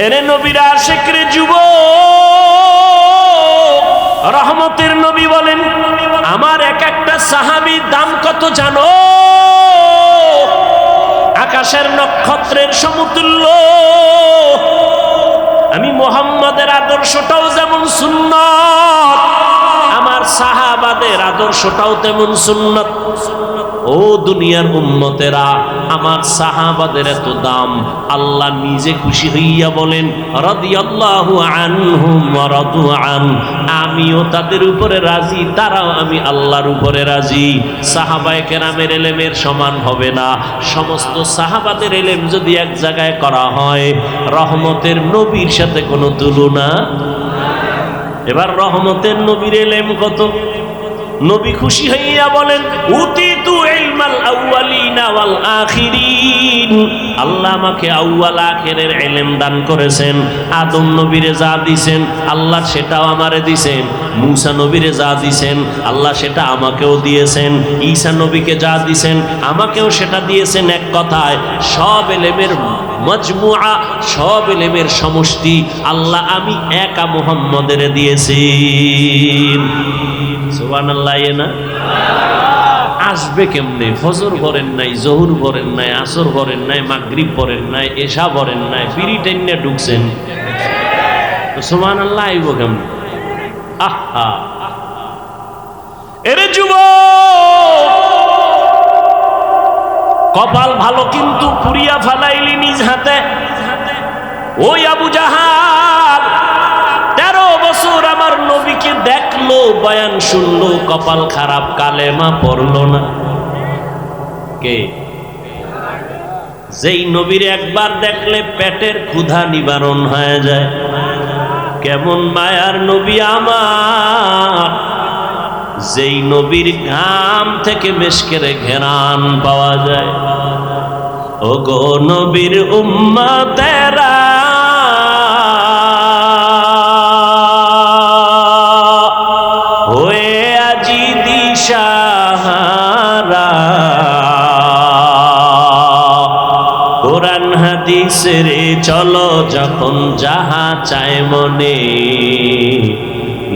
এরে নবীর আশিক রে যুব, রহমতের নবী বলেন আমার এক একটা সাহাবীর দাম কত জানো? আকাশের নক্ষত্রের সমতুল্য। আমি মুহাম্মাদের আদর্শটাও যেমন সুন্নাত, আমার সাহাবাদের আদর্শটাও তেমন সুন্নাত। ও দুনিয়ার উম্মতেরা, আমার সাহাবাদের এত দাম, আল্লাহ নিজে খুশি হইয়া বলেন রাদিয়াল্লাহু আনহুম ওয়া রাদু আন, আমিও তাদের উপরে রাজি, তারাও আমি আল্লাহর উপরে রাজি। সাহাবায়ে কেরামের ইলমের সমান হবে না। সমস্ত সাহাবাদের ইলম যদি এক জায়গায় করা হয়, রহমতের নবীর সাথে কোনো তুলনা। এবার রহমতের নবীর ইলম কত? নবী খুশি হইয়া বলেন উতিতু ইলমাল আউয়ালিনা ওয়াল আখিরিন, আল্লাহ আমাকে আউয়াল আখিরের ইলম দান করেছেন। আদম নবীরে যা দিবেন আল্লাহ সেটাও আমারে দিবেন, মূসা নবীরে যা দিবেন আল্লাহ সেটা আমাকেও দিয়েছেন, ঈসা নবীকে যা দিবেন আমাকেও সেটা দিয়েছেন। এক কথায় সব ইলমের মজমুআ, সব ইলমের সমষ্টি আল্লাহ আমি একা মুহাম্মদের দিয়েছি। সুবহানাল্লাহ। না আসবে কেমনে? ফজর পড়েন নাই, জোহর পড়েন নাই, আসর পড়েন নাই, মাগরিব পড়েন নাই, এশা পড়েন নাই, বিড়ি টেনে ঢুকছেন, তো সুবহানাল্লাহ আইব কেমনে? আহা এরে যুবক, কপাল ভালো কিন্তু পুরিয়া ফালাইলি নিজ হাতে। ওই আবু জাহাল 13 বছর আমার নবীকে দেখলো, বয়ান শুনলো, কপাল খারাপ, কালেমা পড়লো না। কে? যেই নবীর একবার দেখলে পেটের ক্ষুধা নিবারণ হয়ে যায়। কেমন মায়ার নবী আমার, যেই নবীর ঘাম থেকে মেশকের ঘেরান পাওয়া যায়। ও গো নবীর উম্মতেরা, কোরআন হাদিসের চলো যখন যাহা চায় মনে,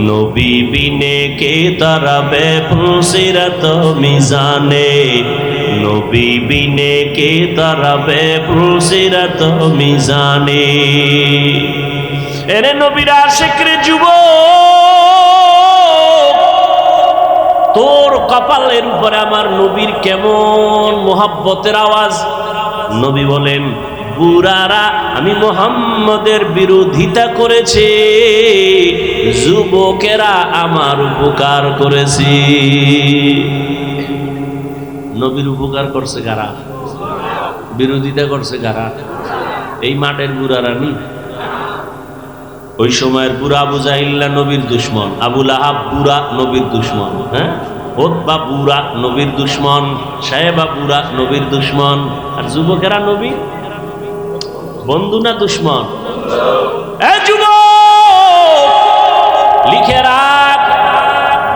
নবী বিনে কে তারাবে ফুলসিরাত মিজানে, নবী বিনে কে তারাবে ফুলসিরাত মিজানে। এরে নবীর আশিক রে যুবক, তোর কপালের উপরে আমার নবীর কেমন মোহাব্বতের আওয়াজ। নবী বলেন বুড়ারা আমি মুহাম্মদের বিরোধিতা করেছে, যুবকেরা আমার উপকার করেছে। নবীর উপকার করছে কারা? বিরোধিতা করছে কারা? এই মাঠের বুড়ারা নি। ওই সময়ের বুড়া আবু জাহিল্লা নবীর দুশ্মন, আবু লাহাব বুড়া নবীর দুশ্মন, হ্যাঁ, ওতবা বুড়া নবীর দুশ্মন, সাহেবা বুড়া নবীর দুশ্মন, আর যুবকেরা নবী বন্ধু না দুশ্মন? লিখে রাখ,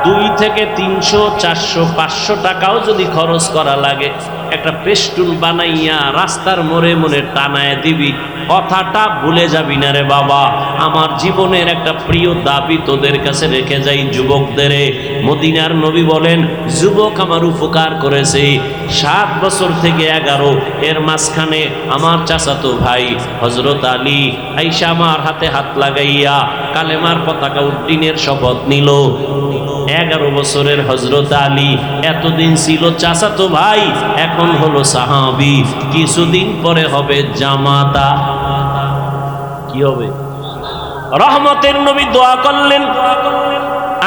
2 থেকে 300, 400, 500 টাকাও যদি খরচ করা লাগে, একটা পেস্টুন বানাইয়া রাস্তার মোড়ে মোড়ে টানায় দিবি, কথাটা ভুলে যাবি না রে বাবা। আমার জীবনের একটা প্রিয় দাবি তোদের কাছে রেখে যাই যুবকদের। মদিনার নবী বলেন যুবক আমার উপকার করেছে 7 বছর থেকে 11, এর মাঝখানে আমার চাচাতো ভাই হযরত আলী আয়েশা আমার হাতে হাত লাগাইয়া কালেমার পতাকা উড্ডীনের শপথ নিল। 11 বছরের হযরত আলী এতদিন ছিল চাচাতো ভাই, এখন হলো সাহাবী, কিছুদিন পরে হবে জামাতা। কি হবে? রহমতের নবী দোয়া করলেন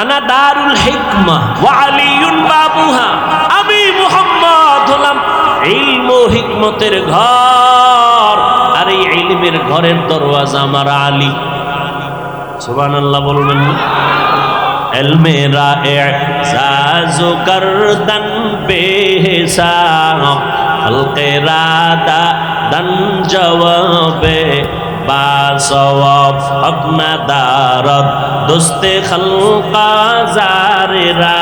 আনা দারুল হিকমাহ ওয়া আলিয়ুন বাবুহা, আমি মুহাম্মদ হলাম ইলম ও হিকমতের ঘর, আর এই ইলমের ঘরের দরওয়াজা আমার আলী। সুবহানাল্লাহ বলবেন। এলমেরা এজাজু করদন বেহিসাব, খলকে রাদা দন জওয়াবে বাসওয়াব, হক নাদারত দোস্তে খলকা জারেরা,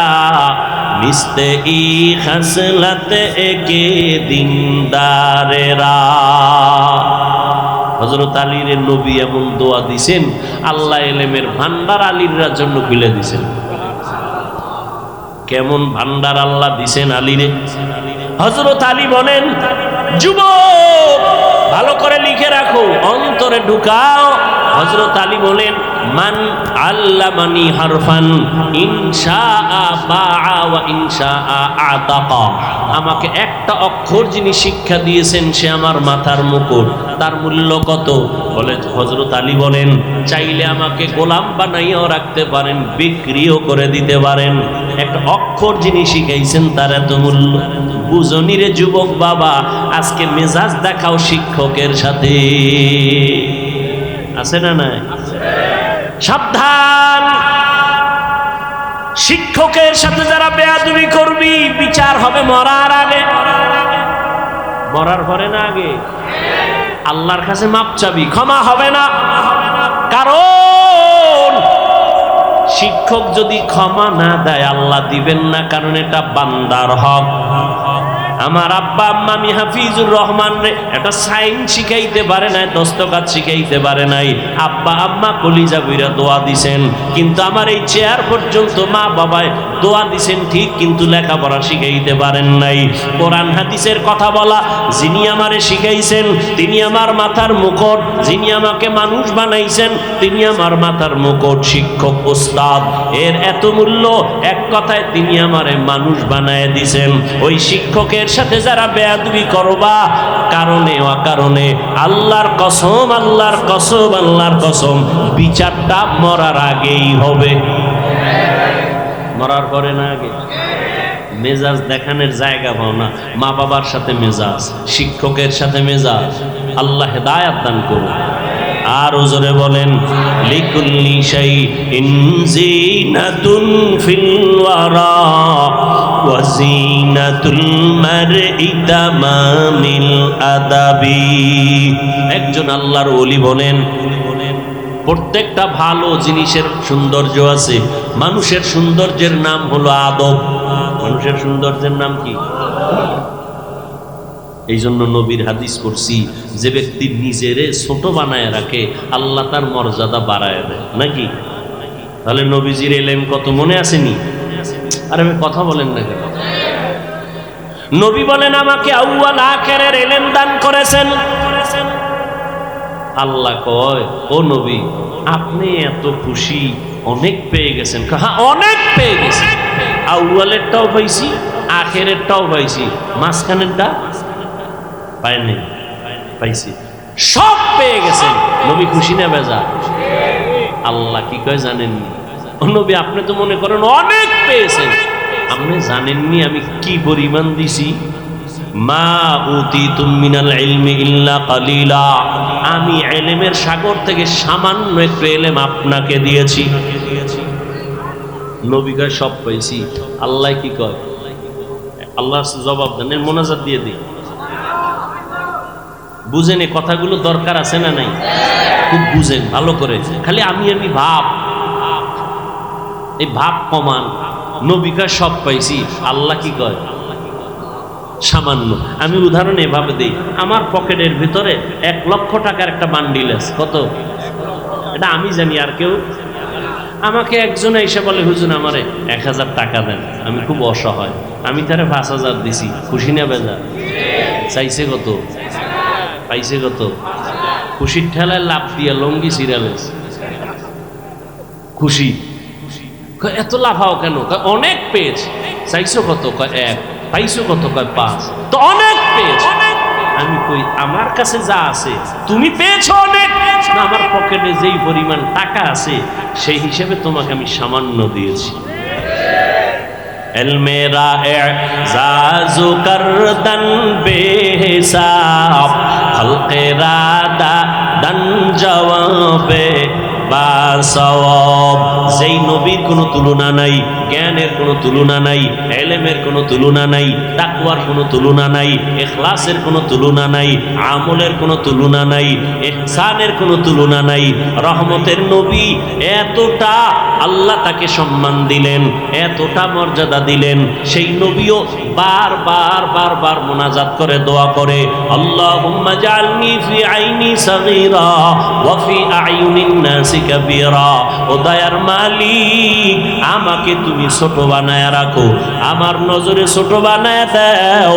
মিস্তে ই খসলত একে দিনদারেরা। হযরত আলীর নবী এমন দোয়া দিছেন, আল্লাহ এলেমের ভান্ডার আলীর জন্য খুলে দিছেন। কেমন ভান্ডার আল্লাহ দিছেন আলীরে। হযরত আলী বলেন, যুবক ভালো করে লিখে রাখো, অন্তরে ঢুকাও। হযরত আলী বলেন, মান আল্লামানি হারফান ইনশাআ বাআ ওয়া ইনশাআ আতাকা। আমাকে একটা অক্ষর যিনি শিক্ষা দিয়েছেন সে আমার মাথার মুকুট। তার মূল্য কত? বলে হযরত আলী বলেন, চাইলে আমাকে গোলাম বানাইয়াও রাখতে পারেন, বিক্রিও করে দিতে পারেন। একটা অক্ষর যিনি শিখাইছেন তার এত মূল্য। বুঝনি রে যুবক বাবা, আজকে মেজাজ দেখাও শিক্ষকের সাথে, আছে না নাই? সাবধান, শিক্ষকের সাথে যারা বেয়াদবি করবি বিচার হবে মরার আগে। মরার পরে না আগে? আল্লাহর কাছে মাপ চাবি, ক্ষমা হবে না। কারণ শিক্ষক যদি ক্ষমা না দেয় আল্লাহ দিবেন না, কারণ এটা বান্দার হক। আমার আব্বা আম্মা আমি হাফিজুর রহমান রে একটা সাইন শিখাইতে পারে নাই, দস্তকাত শিখাইতে পারে নাই। আব্বা আম্মা কলিজা বইরা দোয়া দিছেন, কিন্তু আমার এই চেয়ার পর্যন্ত মা বাবায় দোয়া দিছেন ঠিক, কিন্তু লেখাপড়া শিখাইতে পারেন নাই। কোরআন হাদিসের কথা বলা যিনি আমারে শিখাইছেন তিনি আমার মাথার মুকুট, যিনি আমাকে মানুষ বানাইছেন তিনি আমার মাথার মুকুট। শিক্ষক ওস্তাদ এর এত মূল্য, এক কথায় তিনি আমারে মানুষ বানায় দিছেন। ওই শিক্ষকের সাথে যারা বেয়াদবি করবা কারণে অকারণে, আল্লাহর কসম, আল্লাহর কসম, আল্লাহর কসম, বিচারটা মরার আগেই হবে। মরার পরে না আগে? মেজাজ দেখানোর জায়গা পাও না। মা বাবার সাথে মেজাজ, শিক্ষকের সাথে মেজাজ। আল্লাহ হেদায়াত দান করুন। আর ওজরে বলেন, লিকুল্লি শাইইন জিনাতুন ফিল ওয়ারা ওয়া জিনাতুল মারই তামামিল আদাবি। একজন আল্লাহর ওলি বলেন, প্রত্যেকটা ভালো জিনিসের সৌন্দর্য আছে। মানুষের সৌন্দর্যের নাম হলো আদব। মানুষের সৌন্দর্যের নাম কি? এই জন্য নবীর হাদিস করছি, যে ব্যক্তি নিজেরে ছোট বানায় রাখে আল্লাহ তার মর্যাদা বাড়ায় দেয়, নাকি? তাহলে নবীজির এলেম কত মনে আসেনি? আরে আমি কথা বলেন না কেন? নবী বলেন, আমাকে আউয়াল আখিরের এলেম দান করেছেন। আল্লাহ কয়, ও নবী আপনি এত খুশি, অনেক পেয়ে গেছেন। হ্যাঁ অনেক পেয়ে গেছেন, আউয়ালেরটাও পাইছি, আখিরেরটাও পাইছি, মাঝখানেরটা পাইনি, পাইছি, সব পেয়ে গেছেন। নবী খুশি না বেজা? আল্লাহ কি কয় জানেননি? ও নবী আপনি তো মনে করেন অনেক পেয়েছেন, আপনি জানেননি আমি কি পরিমাণ দিছি? মা উতিতুম মিনাল ইলমি ইল্লা কালিলা। আমি ইলমের সাগর থেকে সামান্য একটু ইলম আপনাকে দিয়েছি। নবী কয় সব পাইছি। আল্লাহ কি কয়? আল্লাহ জবাব দেন, মোনাজাত দিয়ে দিই। বুঝেন এই কথাগুলো দরকার আছে না নাই? খুব বুঝেন ভালো করে। খালি আমি ভাব, এই ভাব কমান। নবী কয় সব পাইছি, আল্লাহ কি কয়? সামান্য। আমি উদাহরণ এভাবে দিই, আমার পকেটের ভিতরে 1 লক্ষ টাকার একটা বান্ডিল আছে। কত? এটা আমি জানি, আর কেউ? আমাকে একজনে এসে বলে, হুজুর আমারে 1000 টাকা দেন, আমি খুব অসহায়। আমি তারে 5000 দিছি। খুশি না বেজা? চাইছে কত? পাইছে কত? খুশির ঠেলায় লাভ দিয়া লঙ্গি সিরিয়ালেস। খুশি। এত লাফাও কেন? অনেক পেয়েছে। চাইছো কত? 1। পাইছো কত? 5। তো অনেক পেয়েছে। আমি কই আমার কাছে যা আছে তুমি পেয়েছো অনেক, না আমার পকেটে যেই পরিমাণ টাকা আছে সেই হিসেবে তোমাকে আমি সামান্য দিয়েছি। ইলমে রা'জাজু করদান বেহিসাব, খলকে রাদা দান জওয়াবে বাসওয়াব। যেই নবীর কোনো তুলনা নাই, জ্ঞানের কোনো তুলনা নাই, ইলমের কোনো তুলনা নাই, তাকওয়ার কোনো তুলনা নাই, ইখলাসের কোনো তুলনা নাই, আমলের কোনো তুলনা নাই, ইহসানের কোনো তুলনা নাই। রহমতের নবী এতটা আল্লাহ তাকে সম্মান দিলেন, এতটা মর্যাদা দিলেন, সেই নবীও বারবার মুনাজাত করে দোয়া করে, আল্লাহুম্মা জাআলনি ফি আইনি সাগীরা ওয়া ফি আয়ুনিন নাসি কাবীরা। ও দয়ার মালিক, আমাকে তুমি ছোট বানায় রাখো, আমার নজরে ছোট বানায় দাও,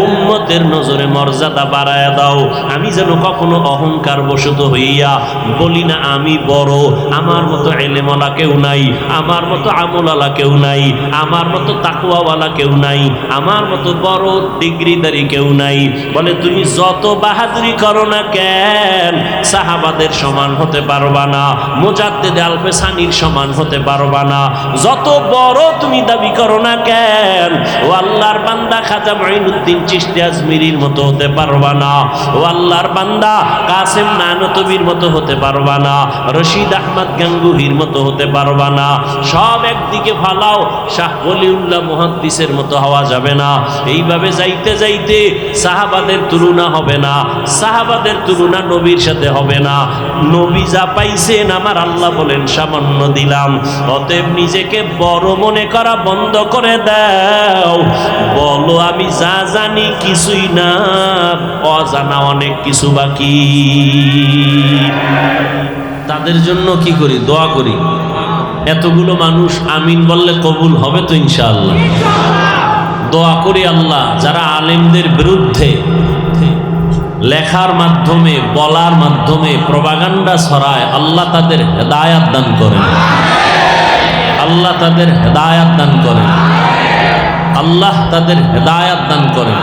উম্মতের নজরে মর্যাদা বাড়ায় দাও। আমি যেন কখনো অহংকার বশত হইয়া বলি না আমি বড়, আমার মতো ইলমওয়ালা কেউ নাই, আমার মতো আমলওয়ালা কেউ নাই, আমার মতো তাকওয়াওয়ালা কেউ নাই, আমার মতো বড় ডিগ্রিদারি কেউ নাই। বলে তুমি যত বাহাদুরি করো না কেন, সাহাবাদের সমান হতে পারবা না, মুজাদ্দিদ আলফে সানির সমান হতে পারবা না। যত বড় তুমি দাবি করো না কেন, ও আল্লাহর বান্দা খাজা মুঈনুদ্দিন চিশতি আজমিরির মতো হতে পারবা না, ও আল্লাহর বান্দা কাসেম নানতবির মতো হতে পারবা না, রশিদ আহমদ গাঙ্গুহির মতো হতে পারবা না। সব একদিকে ফালাও, শাহ ওলিউল্লাহ মুহাদ্দিসের মতো হওয়া যাবে না। এইভাবে যাইতে যাইতে সাহাবাদের তুলনা হবে না, সাহাবাদের তুলনা নবীর সাথে হবে না। নবী যা পাইছেন আমার আল্লাহ বলেন সামান্য দিলাম। অতএব নিজেকে বড় মনে করা বন্ধ করে দাও, বলো আমি যা জানি কিছুই না, অজানা অনেক কিছু বাকি। তাদের জন্য কি করি? দোয়া করি। এতগুলো মানুষ আমিন বললে কবুল হবে তো ইনশাআল্লাহ। দোয়া করি আল্লাহ যারা আলেমদের বিরুদ্ধে লেখার মাধ্যমে, বলার মাধ্যমে প্রপাগান্ডা ছড়ায়, আল্লাহ তাদের হেদায়াত দান করেন, আল্লাহ তাদের হেদায়াত দান করেন, আল্লাহ তাদের হেদায়াত দান করেন।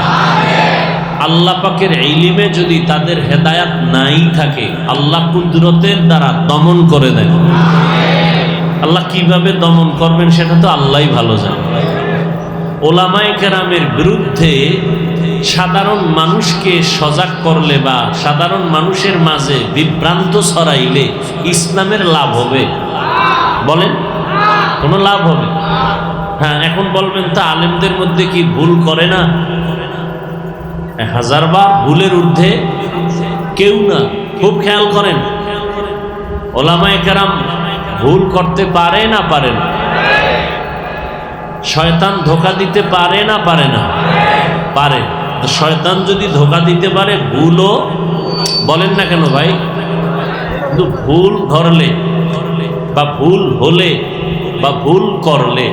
আল্লাহ পাকের ইলমে যদি তাদের হেদায়াত নাই থাকে, আল্লাহ কুদরতের দ্বারা দমন করে দেন। আল্লাহ কিভাবে দমন করবেন সেটা তো আল্লাহই ভালো জানেন। ওলামায়ে কেরামের বিরুদ্ধে সাধারণ মানুষকে সজাগ করলে বা সাধারণ মানুষের মাঝে বিভ্রান্ত ছড়াইলে ইসলামের লাভ হবে? বলেন, কোনো লাভ হবে? হ্যাঁ, এখন বলবেন তা আলেমদের মধ্যে কি ভুল করে না? 1000 বার ভুলের ঊর্ধ্বে কেউ না। খুব খেয়াল করেন, ওলামায়ে কেরাম ভুল করতে পারে না পারে না? শয়তান ধোঁকা দিতে পারে না পারে না? পারে। শয়তান যদি ধোঁকা দিতে পারে, ভুলও বলেন না কেন ভাই, কিন্তু ভুল ধরলে বা ভুল হলে বা ভুল করলে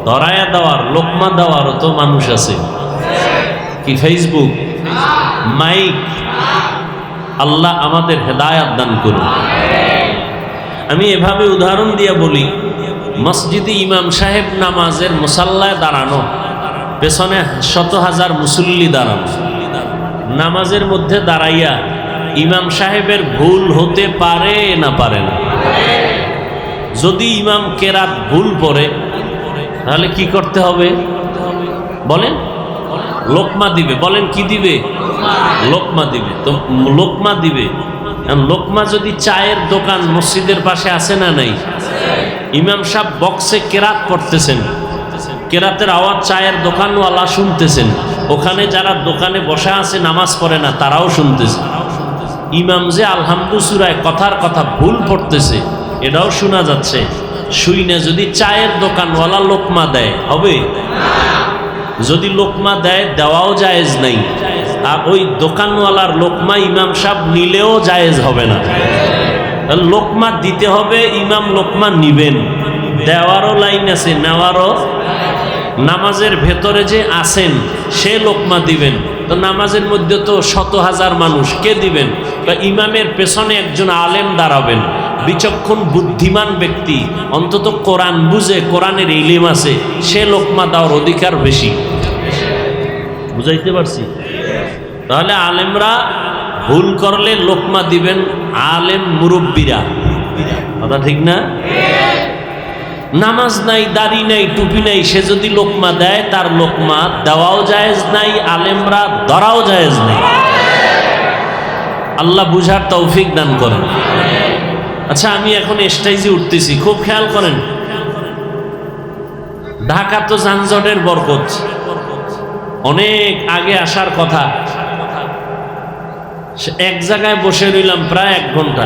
ধরায়া দেওয়ার, লোকমা দেওয়ারও তো মানুষ আছে। কি ফেসবুক, মাইক? আল্লাহ আমাদের হেদায়াত দান করুন। আমি এভাবে উদাহরণ দিয়ে বলি, মসজিদে ইমাম সাহেব নামাজের মুসাল্লায় দাঁড়ানো, পেছনে 100,000 মুসল্লি দাঁড়ানো, নামাজের মধ্যে দাঁড়াইয়া ইমাম সাহেবের ভুল হতে পারে না পারে না? যদি ইমাম কেরাত ভুল পড়ে তাহলে কি করতে হবে বলেন? লোকমা দিবে। বলেন কি দিবে? লোকমা দিবে। তো লোকমা দিবে, লোকমা যদি চায়ের দোকান মসজিদের পাশে আছে না নাই, ইমাম সাহেব বক্সে কেরাত পড়তেছেন, কেরাতের আওয়াজ চায়ের দোকানওয়ালা শুনতেছেন, ওখানে যারা দোকানে বসা আছে নামাজ পড়ে না তারাও শুনতেছে। ইমাম যে আলহামদু সূরায় কথার কথা ভুল পড়তেছে এটাও শোনা যাচ্ছে। শুই না যদি চায়ের দোকানওয়ালা লোকমা দেয় হবে? যদি লোকমা দেয়, দেওয়াও জায়েজ নাই, আর ওই দোকানওয়ালার লোকমা ইমাম সাহেব নিলেও জায়েজ হবে না। লোকমা দিতে হবে, ইমাম লোকমা নিবেন, দেওয়ারও লাইন আছে, নেওয়ারও। নামাজের ভেতরে যে আছেন সে লোকমা দিবেন, তো নামাজের মধ্যে তো 100,000 মানুষ, কে দিবেন? বা ইমামের পেছনে একজন আলেম দাঁড়াবেন, বিচক্ষণ বুদ্ধিমান ব্যক্তি, অন্তত কোরআন বুঝে, কোরআনের ইলম আছে, সে লোকমা দেওয়ার অধিকার বেশি। বুঝাইতে পারছি? তাহলে আলেমরা ভুল করলে লোকমা দিবেন আলেম মুরব্বীরা, কথা ঠিক না? নামাজ নাই, দাড়ি নাই, টুপি নাই, সে যদি লোকমা দেয় তার লোকমা দেওয়াও জায়েজ নাই, আলেমরা ধরাও জায়েজ নাই। আল্লাহ বুঝার তৌফিক দান করেন। আচ্ছা, আমি এখন স্টেজে উঠতেছি, খুব খেয়াল করেন। ঢাকা তো যানজটের বরকত, অনেক আগে আসার কথা, এক জায়গায় বসে রইলাম প্রায় 1 ঘন্টা,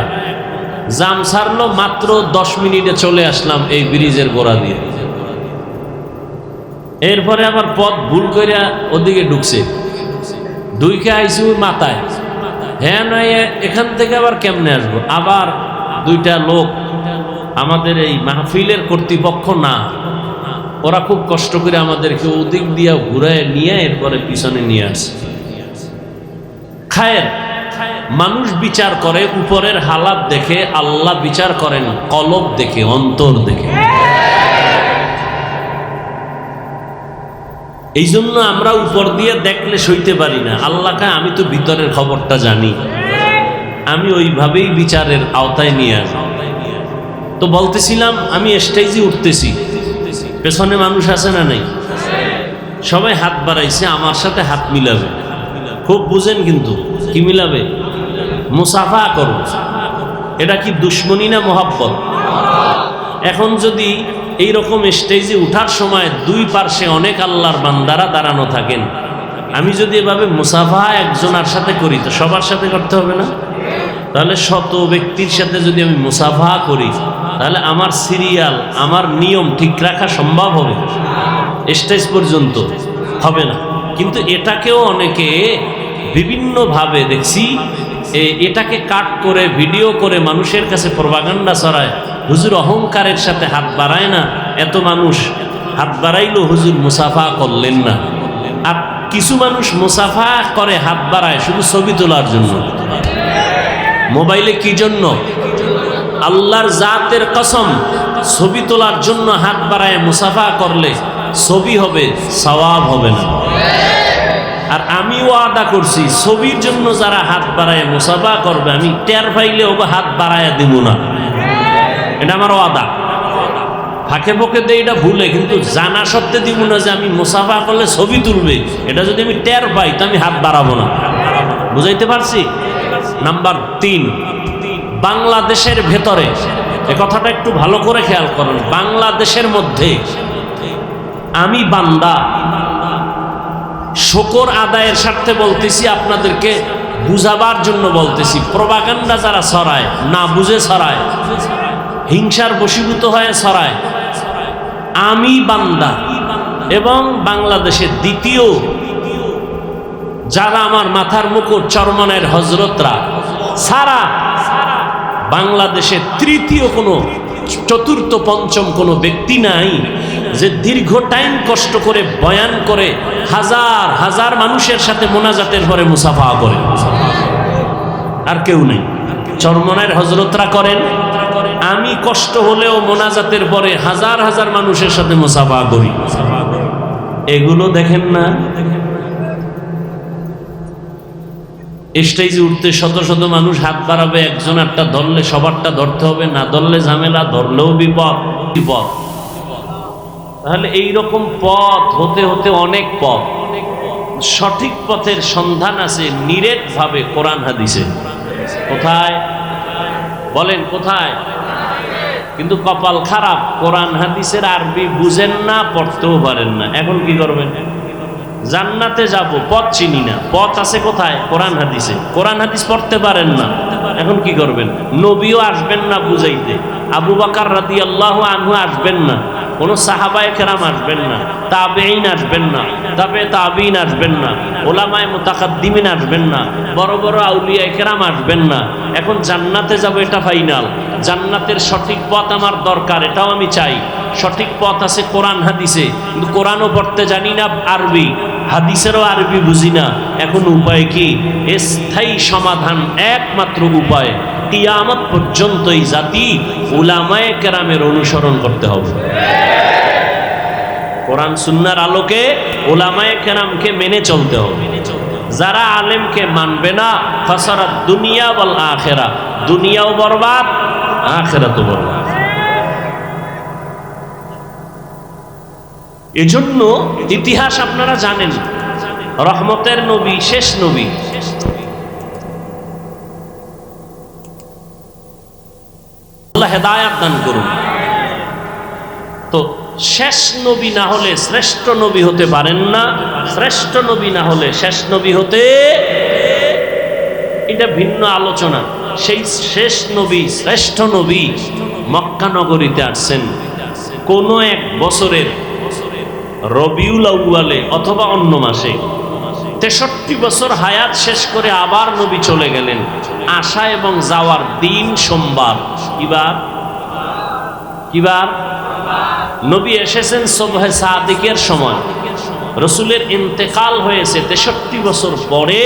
জাম ছাড়লো মাত্র 10 মিনিটে চলে আসলাম এই ব্রিজের গোড়া দিয়ে। এরপরে আবার পথ ভুল করে ওদিকে ঢুকছে, দুইকে আইসি ওই মাথায়, হ্যাঁ নয় এখান থেকে আবার কেমনে আসবো। আবার 2টা লোক আমাদের এই মাহফিলের কর্তৃপক্ষ না, ওরা খুব কষ্ট করে আমাদেরকে ওদিক দিয়া ঘুরায় নিয়ে এরপরে পিছনে নিয়ে আসে। খায়ের মানুষ বিচার করে উপরের হালাত দেখে, আল্লাহ বিচার করেন কলব দেখে, অন্তর দেখে। এই জন্য আমরা উপর দিয়ে দেখলে সইতে পারি না। আল্লাহকে আমি তো ভিতরের খবরটা জানি, আমি ওইভাবেই বিচারের আওতায় নিয়ে আসি। তো বলতেছিলাম আমি স্টেজে উঠতেছি, পেছনে মানুষ আছে না নাই? সবাই হাত বাড়াইছে, আমার সাথে হাত মিলাবে, খুব বুঝেন কিন্তু কি মিলাবে? মুসাফা করো। এটা কি দুশ্মনী না মহব্বত? এখন যদি এই রকম স্টেজে উঠার সময় 2 পার্শ্বে অনেক আল্লাহর বান্দারা দাঁড়ানো থাকেন, আমি যদি এভাবে মুসাফা একজনের সাথে করি তো সবার সাথে করতে হবে না? তাহলে শত ব্যক্তির সাথে যদি আমি মুসাফা করি তাহলে আমার সিরিয়াল, আমার নিয়ম ঠিক রাখা সম্ভব হবে? স্টেজ পর্যন্ত হবে না। কিন্তু এটাকেও অনেকে বিভিন্নভাবে দেখছি, এটাকে কাট করে ভিডিও করে মানুষের কাছে প্রপাগান্ডা ছড়ায়। হুজুর অহংকারের সাথে হাত বাড়ায় না, এত মানুষ হাত বাড়াইলো, হুজুর মুসাফা করলেন না। আর কিছু মানুষ মুসাফা করে হাত বাড়ায় শুধু ছবি তোলার জন্য। মোবাইলে কি জন্য? আল্লাহর জাতের কসম, ছবি তোলার জন্য হাত বাড়ায় মুসাফা করলে ছবি হবে, সওয়াব হবে না। আর আমি ওয়াদা করছি, ছবির জন্য যারা হাত বাড়ায় মুসাফা করবে আমি টের পাইলে ওকে হাত বাড়ায় দিব না। এটা আমার ওয়াদা। ফাঁকে ফোঁকে দিয়ে এটা ভুলে, কিন্তু জানা সত্ত্বে দিব না যে আমি মুসাফা করলে ছবি তুলবে। এটা যদি আমি টের পাই তো আমি হাত বাড়াবো না। বুঝাইতে পারছি? নাম্বার 3, বাংলাদেশের ভেতরে, এ কথাটা একটু ভালো করে খেয়াল করুন, বাংলাদেশের মধ্যে আমি বান্দা, শুকর আদায়ের স্বার্থে বলতেছি, আপনাদেরকে বুঝাবার জন্য বলতেছি। প্রপাগান্ডা যারা ছড়ায়, না বুঝে ছড়ায়, হিংসার বশীভূত হয়ে ছড়ায়, আমি বান্দা এবং বাংলাদেশের দ্বিতীয় যারা আমার মাথার মুকুট চরমনের হজরতরা সারা, বাংলাদেশের তৃতীয় কোনো, চতুর্থ, পঞ্চম কোনো ব্যক্তি নাই যে দীর্ঘ টাইম কষ্ট করে বয়ান করে হাজার হাজার মানুষের সাথে মোনাজাতের পরে মুসাফা করে। আর কেউ নেই। চরমনের হজরতরা করেন, আমি কষ্ট হলেও মোনাজাতের পরে হাজার হাজার মানুষের সাথে মুসাফা করি। এগুলো দেখেন না? স্টেজে উঠতে শত শত মানুষ হাত বাড়াবে, একজন একটা ধরলে সবারটা ধরতে হবে, না ধরলে ঝামেলা, ধরলেও বিপদ। বিপদ। তাহলে এইরকম পথ হতে হতে অনেক পথ, সঠিক পথের সন্ধান আছে নিরেট ভাবে কোরআন হাদিসে। কোথায় বলেন? কোথায়? কিন্তু কপাল খারাপ, কোরআন হাদিসের আরবি বুঝেন না, পড়তেও পারেন না। এখন কি করবেন? জান্নাতে যাব, পথ চিনি না। পথ আছে কোথায়? কোরআন হাদিসে। কোরআন হাদিস পড়তে পারেন না, এখন কি করবেন? নবীও আসবেন না বুঝাইতে, আবু বকর রাদিয়াল্লাহু আনহু আসবেন না, কোনো সাহাবায়ে কেরাম আসবেন না, তাবেঈন আসবেন না, তাবেঈন আসবেন না, উলামায়ে মুতাকাদ্দিমিন আসবেন না, বড় বড় আউলিয়ায়ে কেরাম আসবেন না। এখন জান্নাতে যাব, এটা ফাইনাল। জান্নাতের সঠিক পথ আমার দরকার, এটাও আমি চাই। সঠিক পথ আছে কোরআন হাদিসে, কিন্তু কোরআনও পড়তে জানি না আরবি, হাদিসেরও আরবি বুঝি না। এখন উপায় কি? স্থায়ী সমাধান একমাত্র উপায়, কিয়ামত পর্যন্ত এই জাতি উলামায়ে কেরামের অনুসরণ করতে হবে। কোরআন সুন্নাহর আলোকে উলামায়ে কেরামকে মেনে চলতে হবে। যারা আলেমকে মানবে না, ফাসারাত দুনিয়া ওয়াল আখিরা, দুনিয়াও বরবাদ, আখিরাতও বরবাদ। এজন্য ইতিহাস আপনারা জানেন, রহমতের নবী, শেষ নবী, আল্লাহ হেদায়েত দান করুন। তো শেষ নবী না হলে শ্রেষ্ঠ নবী হতে পারেন না, শ্রেষ্ঠ নবী না হলে শেষ নবী হতে, এটা ভিন্ন আলোচনা। সেই শেষ নবী, শ্রেষ্ঠ নবী মক্কা নগরীতে আসছেন কোন এক বছরের রবিউল আউয়ালে অথবা অন্য মাসে। 63 বছর হায়াত শেষ করে আবার নবী চলে গেলেন। আসা এবং যাওয়ার দিন সোমবার। কিবার নবী এসেছেন সুবহে সাদিকের সময়, রসুলের ইন্তেকাল হয়েছে 63 বছর পরে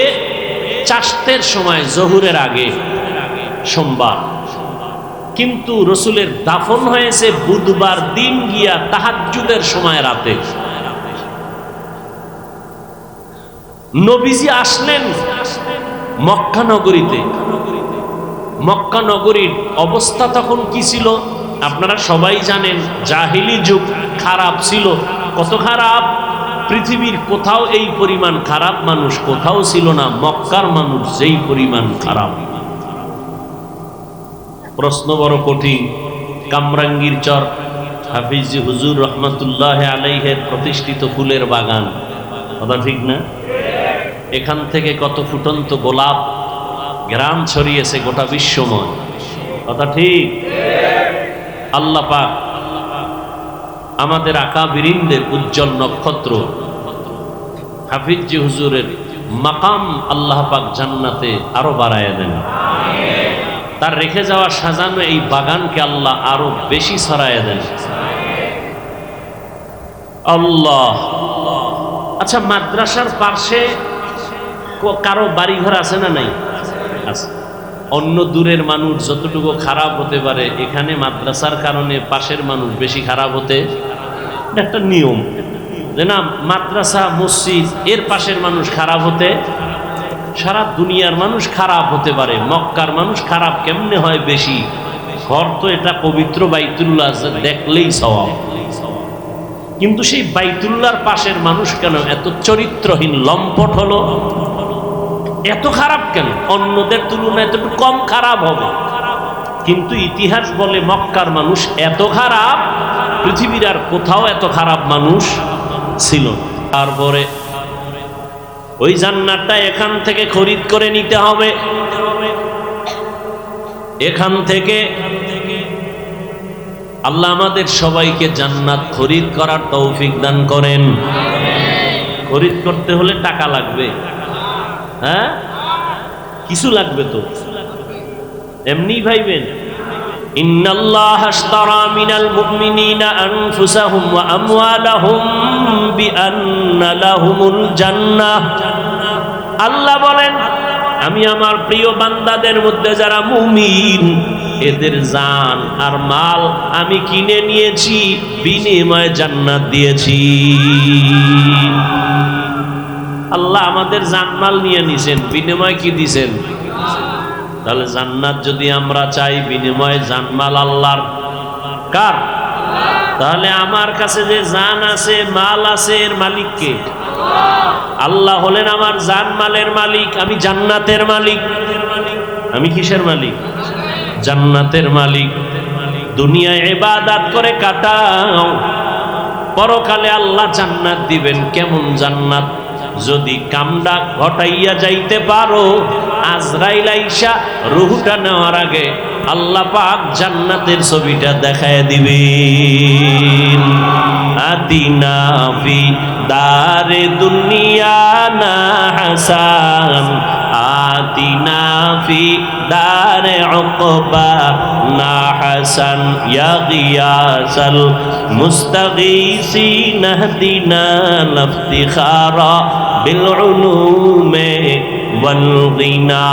চাষতের সময়, জহুরের আগে সোমবার। কিন্তু রসুলের দাফন হয়েছে বুধবার দিন গিয়া তাহাজ্জুদের সময় রাতে। নবীজি আসলেন মক্কা নগরীতে। মক্কা নগরীর অবস্থা তখন কি ছিল আপনারা সবাই জানেন। জাহিলি যুগ, খারাপ ছিল। কত খারাপ! পৃথিবীর কোথাও এই পরিমাণ খারাপ মানুষ কোথাও ছিল না। মক্কার মানুষ যেই পরিমাণ খারাপ। প্রশ্ন বড় কঠিন। কামরাঙ্গীর চর, হাফিজ হুজুর রহমতুল্লাহ আলাইহের প্রতিষ্ঠিত ফুলের বাগান, কথা ঠিক না? এখান থেকে কত ফুটন্ত গোলাপ গ্রাম ছড়িয়েছে গোটা বিশ্বময়, কথা ঠিক? আল্লাহ পাক আমাদের আকাবিরিনদের উজ্জ্বল নক্ষত্র হাফিজ হুজুরের মাকাম আল্লাহ পাক জান্নাতে আরো বাড়ায় দেন। তার রেখে যাওয়া সাজানো এই বাগানকে আল্লাহ আরো বেশি ছড়ায় দেন। আল্লাহ। আচ্ছা, মাদ্রাসার পাশে কারো বাড়িঘর আছে না নাই? আছে। অন্য দূরের মানুষ যতটুকু খারাপ হতে পারে, এখানে মাদ্রাসার কারণে পাশের মানুষ বেশি খারাপ হতে, একটা নিয়ম যে না, মাদ্রাসা মসজিদ এর পাশের মানুষ খারাপ হতে, সারা দুনিয়ার মানুষ খারাপ হতে পারে, মক্কার মানুষ খারাপ কেমনে হয় বেশি? ঘর তো এটা পবিত্র বাইতুল্লাহ, দেখলেই সওয়াব। কিন্তু সেই বাইতুল্লাহর পাশের মানুষ কেন এত চরিত্রহীন লম্পট হলো? এত খারাপ কেন? অন্যদের তুলনায় এত কম খারাপ হবে। কিন্তু ইতিহাস বলে মক্কার মানুষ এত খারাপ, পৃথিবীর আর কোথাও এত খারাপ মানুষ ছিল। তারপরে ওই জান্নাতটা এখান থেকে খরিদ করে নিতে হবে। এখান থেকে আল্লাহ আমাদের সবাইকে জান্নাত খরিদ করার তৌফিক দান করেন। খরিদ করতে হলে টাকা লাগবে, হ্যাঁ, কিছু লাগবে তো, এমনি ভাইবেন। ইন্নাল্লাহা আশতারা মিনাল মুমিনিনা আনফুসাহুম ওয়া আমওয়ালাহুম বিআন্না লাহুমুল জান্নাহ। আল্লাহ বলেন, আমি আমার প্রিয় বান্দাদের মধ্যে যারা মুমিন, এদের জান আর মাল আমি কিনে নিয়েছি, বিনিময়ে জান্নাত দিয়েছি। আল্লাহ আমাদের জানমাল নিয়ে নিছেন, বিনিময় কি দিছেন? তাহলে জান্নাত যদি আমরা চাই, বিনিময় জানমাল আল্লাহর। কার? তাহলে আমার কাছে যে জান আছে, মাল আছে, এর মালিক কে? আল্লাহ হলেন আমার জানমালের মালিক। আমি জান্নাতের মালিক। আমি কিসের মালিক? জান্নাতের মালিক। দুনিয়ায় ইবাদত করে কাটাও, পরকালে আল্লাহ জান্নাত দিবেন। কেমন জান্নাত? যদি কামডা ঘটাইয়া যাইতে পারো, আজরাইল আইসা রূহটা নেওয়ার আগে আল্লাহ পাক জান্নাতের ছবিটা দেখায় দিবেন। আতিনা ফি দারে দুনিয়া না হাসান, আতিনা ফি দারে উকবা না হাসান, ইয়া গিয়াসাল মুস্তাগীসিন হদিনা লফতিখারা বিল উলুমে ওয়াল গিনা।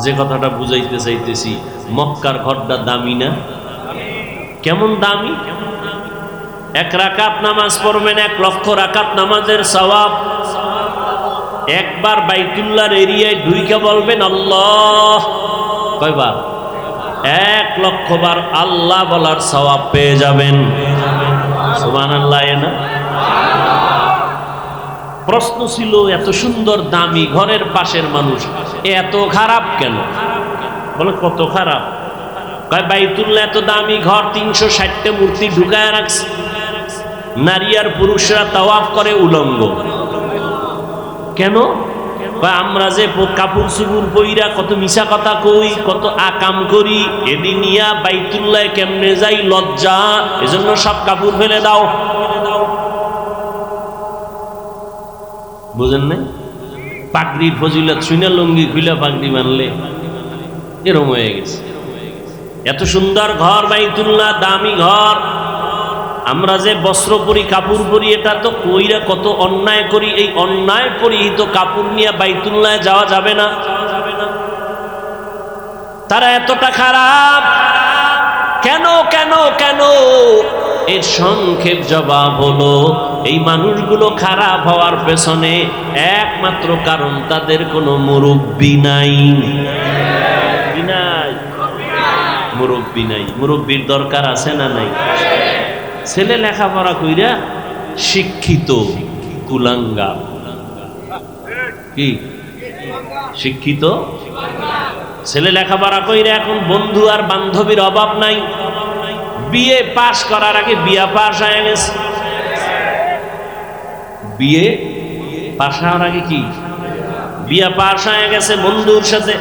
যে কথাটা বুঝাইতে চাইতেছি, মক্কার ঘরটা দামি না? কেমন দামি? 1 রাকাত নামাজ পড়বেন, 1 লক্ষ রাকাত নামাজের সওয়াব। একবার বাইতুল্লাহর এরিয়ায় ঢুইকা বলবেন আল্লাহ, কয়বার? 1 লক্ষ বার আল্লাহ বলার সওয়াব পেয়ে যাবেন। সুবহানাল্লাহ। না প্রশ্ন ছিল, এত সুন্দর দামি ঘরের পাশের মানুষ এত খারাপ কেন? বলে কত খারাপ? কয় বাইতুল্লাহ এত দামি ঘর, 360টা মূর্তি ঢুকায় রাখছে, নারী আর পুরুষরা তাওয়াফ করে উলঙ্গ। কেন? আমরা যে কাপড় চুপুর পইরা কত মিশা কথা কই, কত আকাম করি, এদি নিয়া বাইতুল্লাহ কেমনে যাই লজ্জা, এজন্য সব কাপড় ফেলে দাও। বুঝেন না? পাগড়ির ফজিলত শুনে লুঙ্গি খুলে পাগড়ি বানলে এরম হয়ে গেছে। এত সুন্দর ঘর বাইতুল্লাহ, দামি ঘর, আমরা যে বস্ত্র পরি, কাপড় পরি, এটা তো কইরা কত অন্যায় করি। এই অন্যায় পরিহিত কাপড় নিয়ে বাইতুল্লাহ যাওয়া যাবে না। তারা এতটা খারাপ কেন কেন কেন? এর সংক্ষেপ জবাব হলো, এই মানুষগুলো খারাপ হওয়ার পেছনে একমাত্র কারণ তাদের কোনো মুরব্বি নাই। মুরব্বি নাই। মুরব্বির দরকার আছে না নাই? ছেলে লেখাপড়া কইরা শিক্ষিত কুলাঙ্গা, কি শিক্ষিত ছেলে লেখাপড়া কইরা এখন বন্ধু আর বান্ধবীর অভাব নাই। বিয়ে পাশ করার আগে বিয়া পাশ হয়ে গেছে। বিয়ে পাশ হওয়ার আগে কি বিয়া পাশ হয়ে গেছে। বন্ধুর সাথে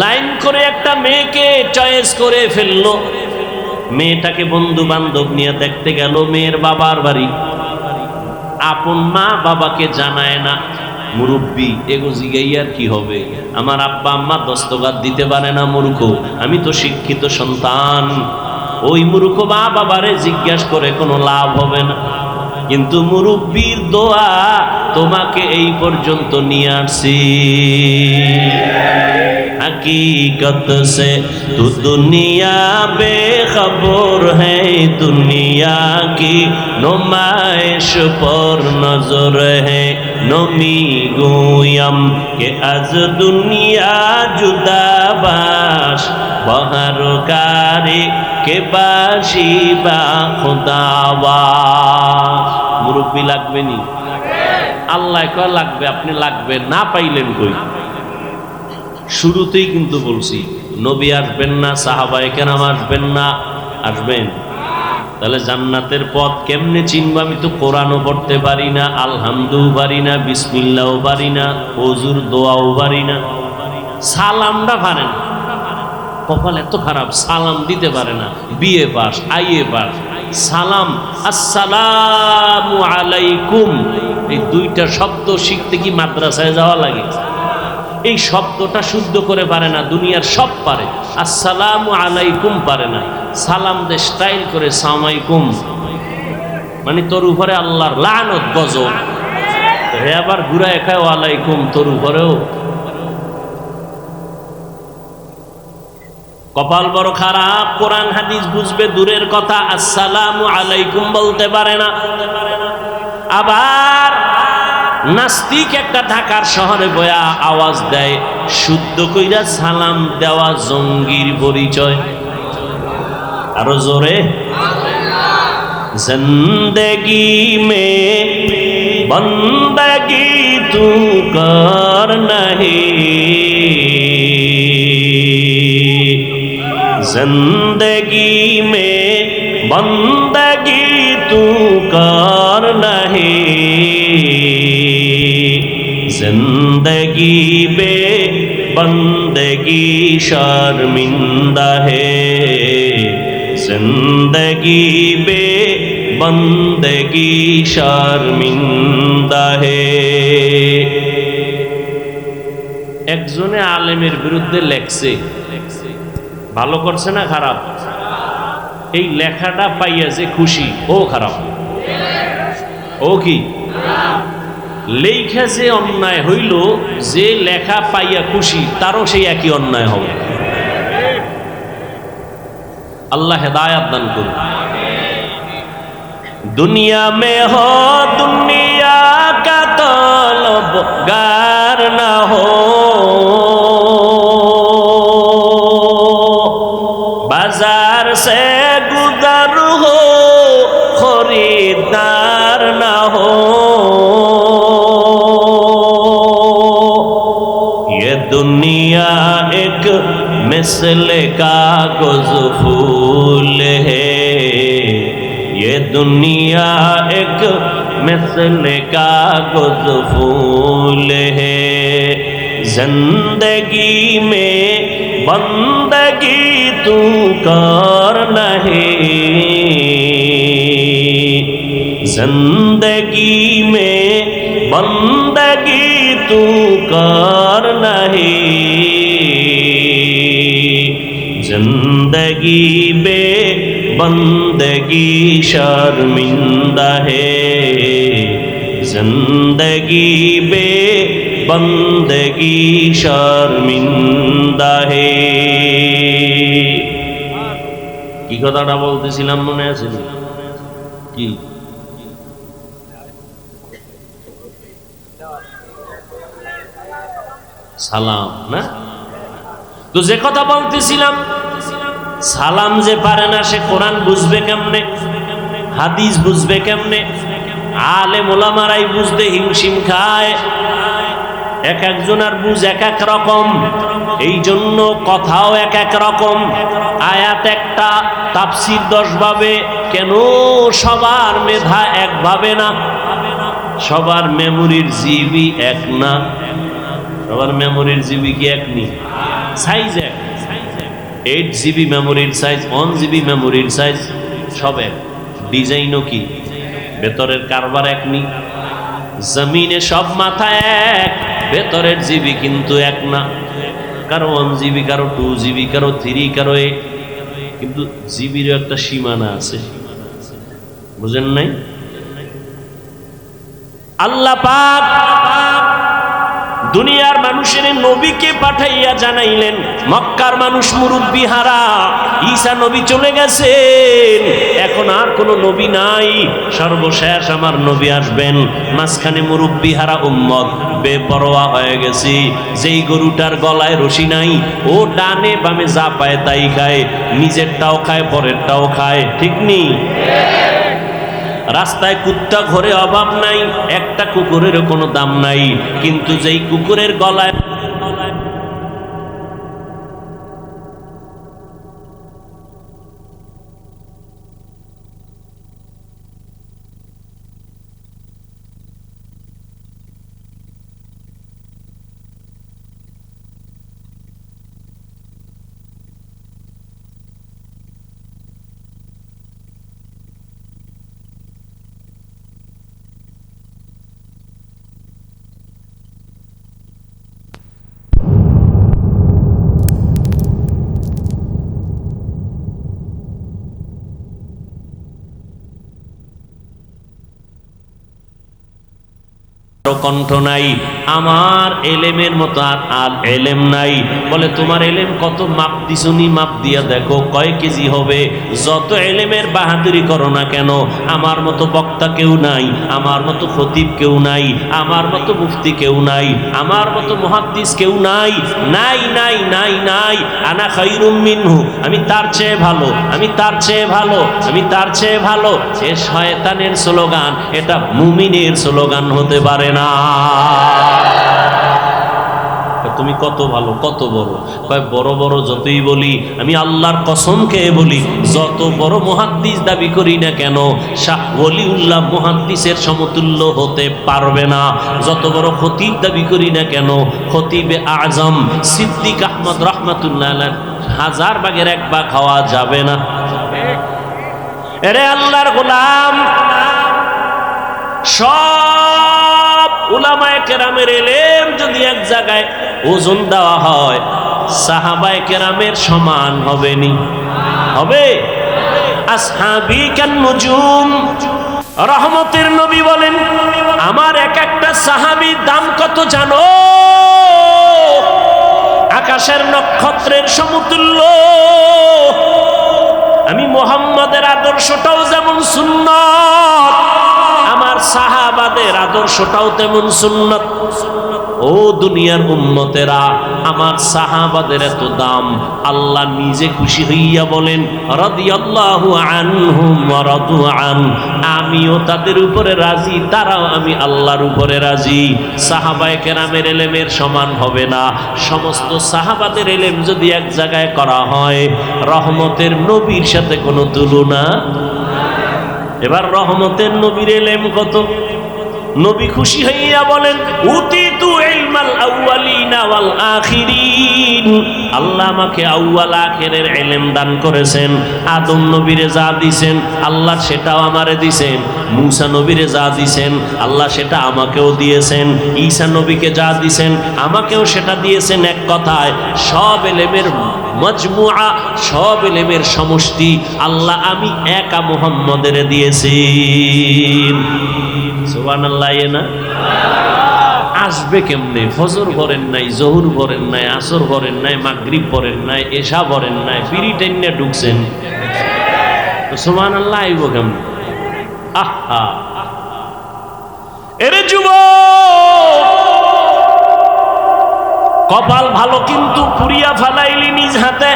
লাইন করে একটা মেয়েকে চয়েস করে ফেললো। মেয়েটাকে বন্ধু বান্ধব নিয়ে দেখতে গেল মেয়ের বাবার বাড়ি। আপন মা বাবাকে জানায় না। মুরব্বী এগো জিগাইয়ার কি হবে? আমার আব্বা আম্মা দস্তগাত দিতে পারে না, মূর্খ। আমি তো শিক্ষিত সন্তান। ওই মূর্খ মা বাবারে জিজ্ঞাসা করে কোনো লাভ হবে না। কিন্তু মুরব্বীর দোয়া তোমাকে এই পর্যন্ত নিয়ে আসছি। हकीकत से तू दुनिया बेखबर है, दुनिया की नुमाइश पर नजर है। नमी गोयम के आज दुनिया जुदा बाश, बहर कारी के बाशी बा खुदावास। मुरब्बी लागबे नी? আল্লাহ কয় লাগবে, আপনি লাগবে না পাইলেন কই? শুরুতেই কিন্তু বলছি নবী আসবেন না, সাহাবায়ে কেরাম আসবেন না। আসবেন? তাহলে জান্নাতের পথ কেমনে চিনব? আমি তো কোরআনও পড়তে পারি না, আলহামদুও পারি না, বিসমিল্লাহও পারি না, ওযুর দোয়াও পারি না, সালামটা পারে না। কপাল এত খারাপ, সালাম দিতে পারে না। বিএ পাস, আইএ পাস, সালাম আসসালামু আলাইকুম, এই দুইটা শব্দ শিখতে কি মাদ্রাসায় যাওয়া লাগে? এই শব্দটা শুদ্ধ করে পারে না। দুনিয়ার সব পারে, আসসালামু আলাইকুম পারে না। সালাম দে স্টাইল করে সালামাইকুম, মানে তোর উপরে আল্লাহর লানত গজব। হে আবার ঘুরায় খায় ওয়ালাইকুম, তোর উপরেও। কপাল বড় খারাপ। কোরআন হাদিস বুঝবে দূরের কথা, আসসালামু আলাইকুম বলতে পারে না। আবার নাস্তিক একটা ঢাকার শহরে বয়া আওয়াজ দেয়, শুদ্ধ কইরা সালাম দেওয়া জঙ্গির পরিচয়। আরো জোরে, জিন্দেগি মে বন্দগি তু কর নাহি, जिंदगी में बंदगी तू कर नहीं, जिंदगी बे बंदगी शर्मिंदा है, जिंदगी बे बंदगी शर्मिंदा है। একজনে আলেমের বিরুদ্ধে লেখছে, ভালো করছে না খারাপ? এই লেখাটা পাইয়া যে খুশি, ও খারাপ। ও কি লেখা যে অন্যায় হইল, যে লেখা পাইয়া খুশি তারও সেই একই অন্যায় হবে। আল্লাহ হেদায়াত দান করুন। দুনিয়া মে হো দুনিয়া কা তলবগার না হো, बाजार से गुजर हो खरीदार ना हो, ये दुनिया एक मिसल कागज फूल है, ये दुनिया एक मिसल कागज फूल है। जिंदगी में बंदगी तू कर नहीं, जिंदगी में बंदगी तू कर नहीं, जिंदगी बे बंदगी शर्मिंदा है, जिंदगी बे बंदगी शर्मिंदा है। কি কথাটা বলতেছিলাম মনে আছে কি? সালাম না? তো যে কথা বলতেছিলাম, সালাম যে পারে না সে কোরআন বুঝবে কেমনে, হাদিস বুঝবে কেমনে? আলেম ওলামারাই বুঝতে হিমশিম খায়, এক একজনের বুঝ এক এক রকম, এই জন্য কথাও এক এক রকম। আয়াত একটা, তাফসীর 10 ভাবে। কেন সবার মেধা একভাবে না? সবার মেমোরির জিবি এক না? সবার মেমোরির জিবি কি এক নি? সাইজ এক। 8 GB মেমোরির সাইজ, 1 GB মেমোরির সাইজ সব এক। ডিজাইনও কি? ভেতরের কারবার এক নি? জমিনে সব মাথা এক, ভেতরের জিবি কিন্তু এক না। কারো 1 GB, কারো 2 GB, কারো 3, কারো 8। কিন্তু জিবিরও একটা সীমানা আছে, বুঝেন নাই? আল্লাহ পাক দুনিয়ার মানুষের নবীকে পাঠাইয়া জানাইলেন, মক্কার মানুষ মুরব্বি হারা, ঈসা নবী চলে গেছেন, এখন আর কোনো নবী নাই, সর্বশেষ আমার নবী আসবেন। মাঝখানে মুরব্বি হারা উম্মত বেপরোয়া হয়ে গেছি। যেই গরুটার গলায় রশি নাই, ও ডানে বামে যা পায় তাই খায়, নিজেরটাও খায় পরেরটাও খায়, ঠিক নি? রাস্তায় কুত্তা ঘরে অভাব নাই, একটা কুকুরেরও কোনো দাম নাই, কিন্তু যেই কুকুরের গলায় কণ্ঠ নাই, আমার এলেমের মতো আর এলেম নাই। বলে তোমার এলেম কত? মাপ দিছুনি, মাপ দিয়া দেখো কয় কেজি হবে। যত এলেমের বাহাদুরি করো না কেন, আমার মতো বক্তা কেউ নাই, আমার মতো খতিব কেউ নাই, আমার মতো মুফতি কেউ নাই, আমার মতো মুহাদ্দিস কেউ নাই, নাই নাই নাই নাই। আনা খায়রুম মিনহু, আমি তার চেয়ে ভালো, আমি তার চেয়ে ভালো, আমি তার চেয়ে ভালো। এ শয়তানের স্লোগান, এটা মুমিনের স্লোগান হতে পারে না। তুমি কত ভালো, কত বড়? কয় বড় বড় যতই বলি, আমি আল্লাহর কসম খেয়ে বলি, যত বড় মুহাদ্দিস দাবি করি না কেন, শাহ ওলিউল্লাহ মুহাদ্দিসের সমতুল্য হতে পারবে না। যত বড় খতিব দাবি করি না কেন, খতিবে আজম সিদ্দিক আহমদ রহমাতুল্লাহ আলাইহি 1000 ভাগের 1 ভাগ হওয়া যাবে না। এরে আল্লাহর গোলাম, সব উলামায়ে কেরামের ইলম যদি এক জায়গায় ওজন দেওয়া হয়, সাহাবায়ে কেরামের সমান হবে নি? হবে? আসহাবী কান নুজুম, রহমতের নবী বলেন, আমার এক একটা সাহাবীর দাম কত জানো? আকাশের নক্ষত্রের সমতুল্য। আমি মুহাম্মাদের আদর্শটাও যেমন সুন্নাত, আমার সাহাবাদের আদর্শটাও তেমন সুন্নাত। ও দুনিয়ার উম্মতেরা, আমার সাহাবাদের এত দাম, আল্লাহ নিজে খুশি হইয়া বলেন রাদিয়াল্লাহু আনহুম ওয়া রাদু আন, আমিও তাদের উপরে রাজি, তারাও আমি আল্লাহর উপরে রাজি। সাহাবায়ে কেরামের ইলমের সমান হবে না। সমস্ত সাহাবাদের ইলম যদি এক জায়গায় করা হয়, রহমতের নবীর সাথে কোনো তুলনা। এবার রহমতের নবীর ইলম কত? নবী খুশি হইয়া বলেন উতিতু ইলমাল আউয়ালিনা ওয়াল আখিরিন, আল্লাহ আমাকে আউয়াল আখিরের ইলম দান করেছেন। আদম নবীরে যা দিবেন আল্লাহ সেটাও আমারে দিবেন, মূসা নবীরে যা দিবেন আল্লাহ সেটা আমাকেও দিয়েছেন, ঈসা নবীকে যা দিবেন আমাকেও সেটা দিয়েছেন। এক কথায় সব ইলমের মজমুআ, সব ইলমের সমষ্টি আল্লাহ আমি একা মুহাম্মদের দিয়েছি। সুবহানাল্লাহ। না আসবে কেমনে? ফজর পড়েন নাই, জোহর পড়েন নাই, আসর পড়েন নাই, মাগরিব পড়েন নাই, এশা পড়েন নাই, বিড়ি টেনে ঢুকছেন, সুবহানাল্লাহ আইব কেমনে? আহা এরে যুবক, কপাল ভালো কিন্তু পুড়িয়া ফেলাইলি নিজ হাতে।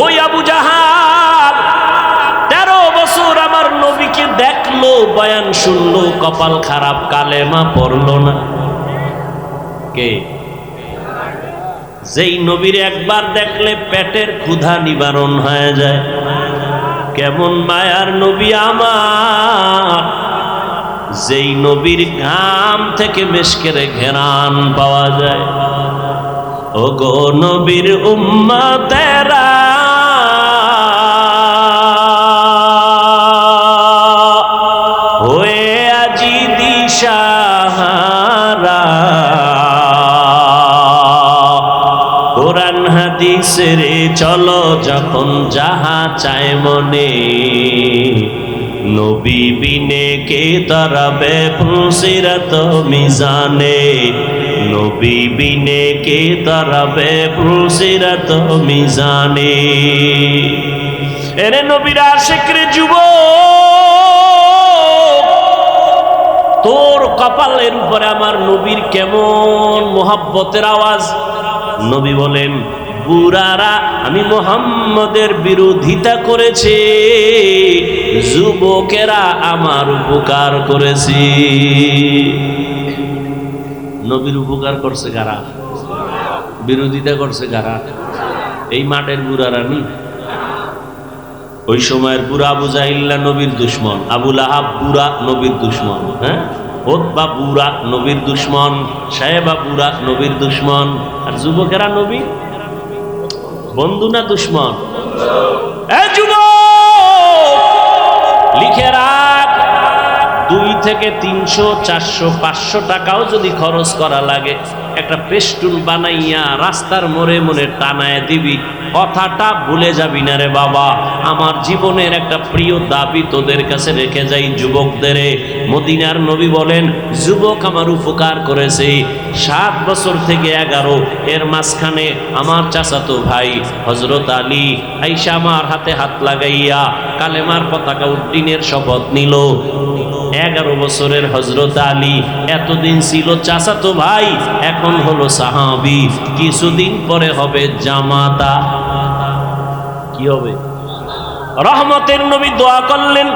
ওই আবু জাহাল 13 বছর আমার নবীকে দেখলো, বয়ান শুনলো, কপাল খারাপ, কালেমা পড়লো না। কে? যেই নবীর একবার দেখলে পেটের ক্ষুধা নিবারণ হয়ে যায়। কেমন মায়ার নবী আমার, যেই নবীর ঘাম থেকে মেশকের ঘেরান পাওয়া যায়। ও গো নবীর উম্মতেরা, হয়ে আজি দিশাহারা, কোরআন হাদিসের চলো যখন যাহা চায় মনে, নবী বিনে কে তারাবে ফুলসিরাত মিজানে, নবী বিনে কে তারাবে ফুলসিরাত মিজানে। এরে নবীর আশিকরে যুবক, তোর কপালের উপরে আমার নবীর কেমন মোহাব্বতের আওয়াজ। নবী বলেন বুড়ারা আমি মুহাম্মদের বিরোধিতা করেছে, যুবকেরা আমার উপকার করেছে। নবীর উপকার করছে কারা? বিরোধিতা করছে কারা? এই মাঠের বুড়ারা নি। ওই সময়ের বুড়া আবু জাহিল নবীর দুশ্মন, আবু লাহাব বুড়া নবীর দুশ্মন, হ্যাঁ, ওতবা বুড়া নবীর দুশ্মন, সাহেবা বুড়া নবীর দুশ্মন, আর যুবকেরা নবী বন্ধু না দুশ্মন? লিখে রাখ, 2 থেকে 300, 400, 500 টাকাও যদি খরচ করা লাগে, একটা পেস্টুন বানাইয়া রাস্তার মোড়ে মোড়ে টানায় দিবি, কথাটা ভুলে যাবি না রে বাবা। আমার জীবনের একটা প্রিয় দাবি তোদের কাছে রেখে যাই যুবকদের। মদিনার নবী বলেন যুবক আমার উপকার করেছে 7 বছর থেকে 11, এর মাঝখানে আমার চাচাতো ভাই হযরত আলী আয়েশা আমার হাতে হাত লাগাইয়া কালেমার পতাকা উড্ডীনের শপথ নিল। 11 বছরের হযরত আলী এতদিন ছিল চাচাতো ভাই, এখন হলো সাহাবী, কিছুদিন পরে হবে জামাতা। কি হবে? রহমতের নবী দোয়া করলেন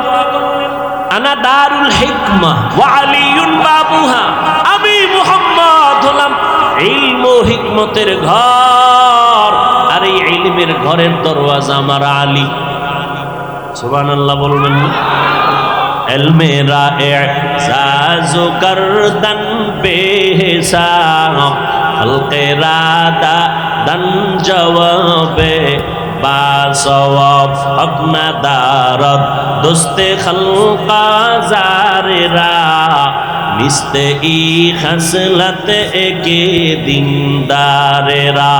আনা দারুল হিকমা ওয়া আলিয়ুন বাবুহা, আমি মুহাম্মদ হলাম ইলম ও হিকমতের ঘর, আর এই ইলমের ঘরের দরওয়াজা আমার আলী। সুবহানাল্লাহ বলবেন না? ইলমেরা ইজাজু করদন বেহিসাব, খলকে রাদা দন জওয়াবে বাসওয়াব, হক নাদারত দোস্তে খলকা জারেরা, নিস্তে ই খসলত একে দিনদারেরা।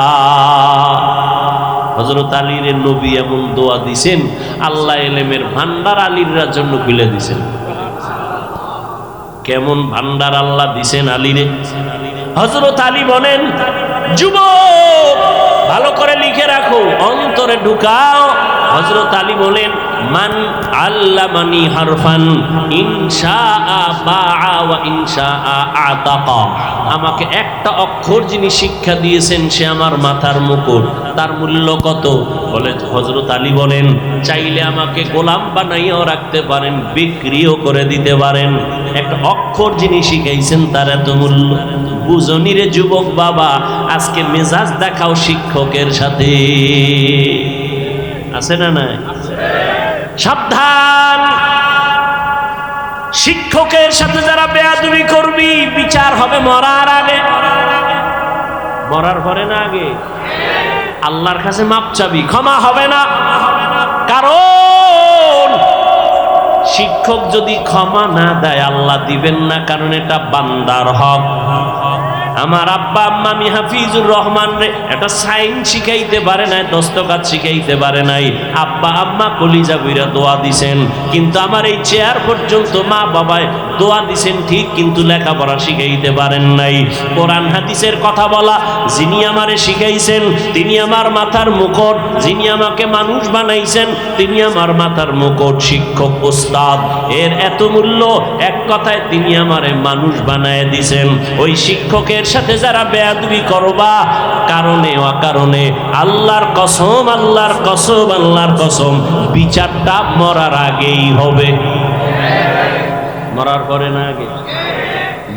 হযরত আলীর নবী এমন দোয়া দিছেন, আল্লাহ ইলমের ভান্ডার আলীর জন্য খুলে দিছেন। কেমন ভান্ডার আল্লাহ দিছেন আলীরে। হযরত আলী বলেন যুবক ভালো করে লিখে রাখো, অন্তরে ঢুকাও। হযরত আলী বলেন, মান আল্লামানি হারফান ইনশাআ বাআ ওয়া ইনশাআ আতাকা। আমাকে একটা অক্ষর যিনি শিক্ষা দিয়েছেন সে আমার মাথার মুকুট। তার মূল্য কত? বলে হযরত আলী বলেন, চাইলে আমাকে গোলাম বানাইয়াও রাখতে পারেন, বিক্রিও করে দিতে পারেন। একটা অক্ষর যিনি শিখাইছেন তার এত মূল্য। বুঝনি রে যুবক বাবা, আজকে মেজাজ দেখাও শিক্ষকের সাথে, আছে না নাই? সাবধান, শিক্ষকের সাথে যারা বেয়াদবি করবি বিচার হবে মরার আগে। মরার পরে না আগে? আল্লাহর কাছে মাপ চাবি, ক্ষমা হবে না। কারণ শিক্ষক যদি ক্ষমা না দেয় আল্লাহ দিবেন না, কারণ এটা বান্দার হক। আমার আব্বা আম্মা আমি হাফিজুর রহমান রে একটা সাইন শিখাইতে পারে নাই, দস্তখত শিখাইতে পারে নাই। আব্বা আম্মা কলিজা বইরা দোয়া দিছেন, কিন্তু আমার এই চেয়ার পর্যন্ত মা বাবায় দোয়া দিছেন ঠিক, কিন্তু লেখাপড়া শিখাইতে পারেন নাই। কোরআন হাদিসের কথা বলা যিনি আমারে শিখাইছেন তিনি আমার মাথার মুকুট, যিনি আমাকে মানুষ বানাইছেন তিনি আমার মাথার মুকুট। শিক্ষক উস্তাদ এর এত মূল্য, এক কথায় তিনি আমারে মানুষ বানায় দিছেন। ওই শিক্ষকের সাথে যারা বেয়াদবি করবা কারণে অকারণে, আল্লাহর কসম, আল্লাহর কসম, আল্লাহর কসম, বিচারটা মরার আগেই হবে। মরার পরে না আগে?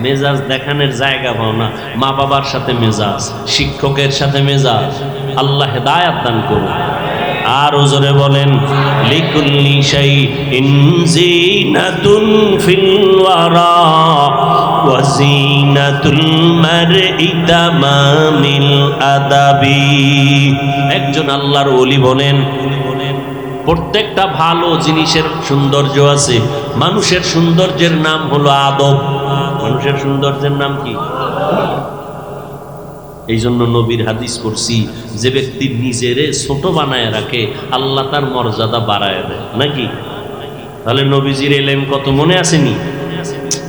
মেজাজ দেখানোর জায়গা পাও না। মা বাবার সাথে মেজাজ, শিক্ষকের সাথে মেজাজ। আল্লাহ হেদায়াত দান করুন। আর ওজরে বলেন, লিকুল্লি শাইইন জিনাতুন ফিল ওয়ারা ওয়া জিনাতুল মারই তামামিল আদাবি। একজন আল্লাহর ওলি বলেন, প্রত্যেকটা ভালো জিনিসের সৌন্দর্য আছে। মানুষের সৌন্দর্যের নাম হলো আদব। মানুষের সৌন্দর্যের নাম কি? এই জন্য নবীর হাদিস পড়ছি, যে ব্যক্তি নিজেরে ছোট বানায় রাখে আল্লাহ তার মর্যাদা বাড়ায় দেয়, নাকি? তাহলে নবীজির এলেম কত মনে আসেনি?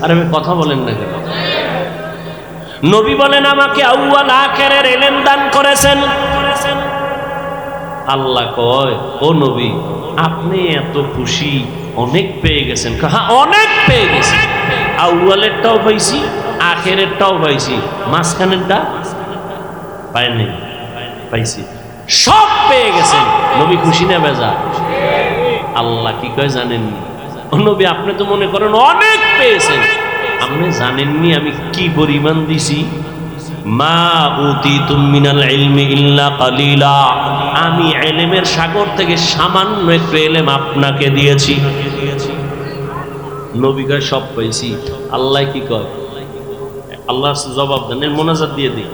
আরে আমি কথা বলেন না কেন? নবী বলেন, আমাকে আউয়াল আখিরের এলেম দান করেছেন। আল্লাহ কয়, ও নবী আপনি এত খুশি, অনেক পেয়ে গেছেন। হ্যাঁ, অনেক পেয়ে গেছি। আউয়ালেরটাও পাইছি, আখিরেরটাও পাইছি, মাঝখানেরটা পাইনি, পাইছি। সব পেয়ে গেছেন। নবী খুশি না বেজার? আল্লাহ কি কয় জানেননি? ও নবী আপনি তো মনে করেন অনেক পেয়েছেন, আপনি জানেননি আমি কি পরিমাণ দিছি? মা উতিতুম মিনাল ইলমি ইল্লা কালিলা। আমি ইলমের সাগর থেকে সামান্য একটু ইলম আপনাকে দিয়েছি। নবী কয় সব পাইছি। আল্লাহ কি কয়? আল্লাহ জবাব দেন, মোনাজাত দিয়ে দিই।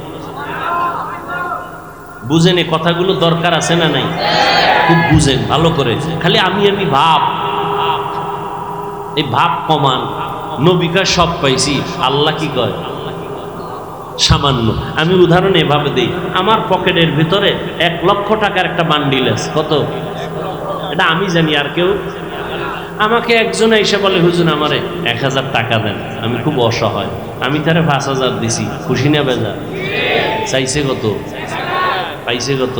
বুঝেন এই কথাগুলো দরকার আছে না নাই? খুব বুঝেন ভালো করে। খালি আমি ভাব, এই ভাব কমান। নবী কয় সব পাইছি, আল্লাহ কি কয়? সামান্য। আমি উদাহরণ এভাবে দিই, আমার পকেটের ভিতরে 1 লক্ষ টাকার একটা বান্ডিল আছে। কত? এটা আমি জানি, আর কেউ? আমাকে একজনে এসে বলে, হুজুর আমারে 1000 টাকা দেন, আমি খুব অসহায়। আমি তারে 5000 দিছি। খুশি না বেজা? চাইছে কত? পাইছে কত?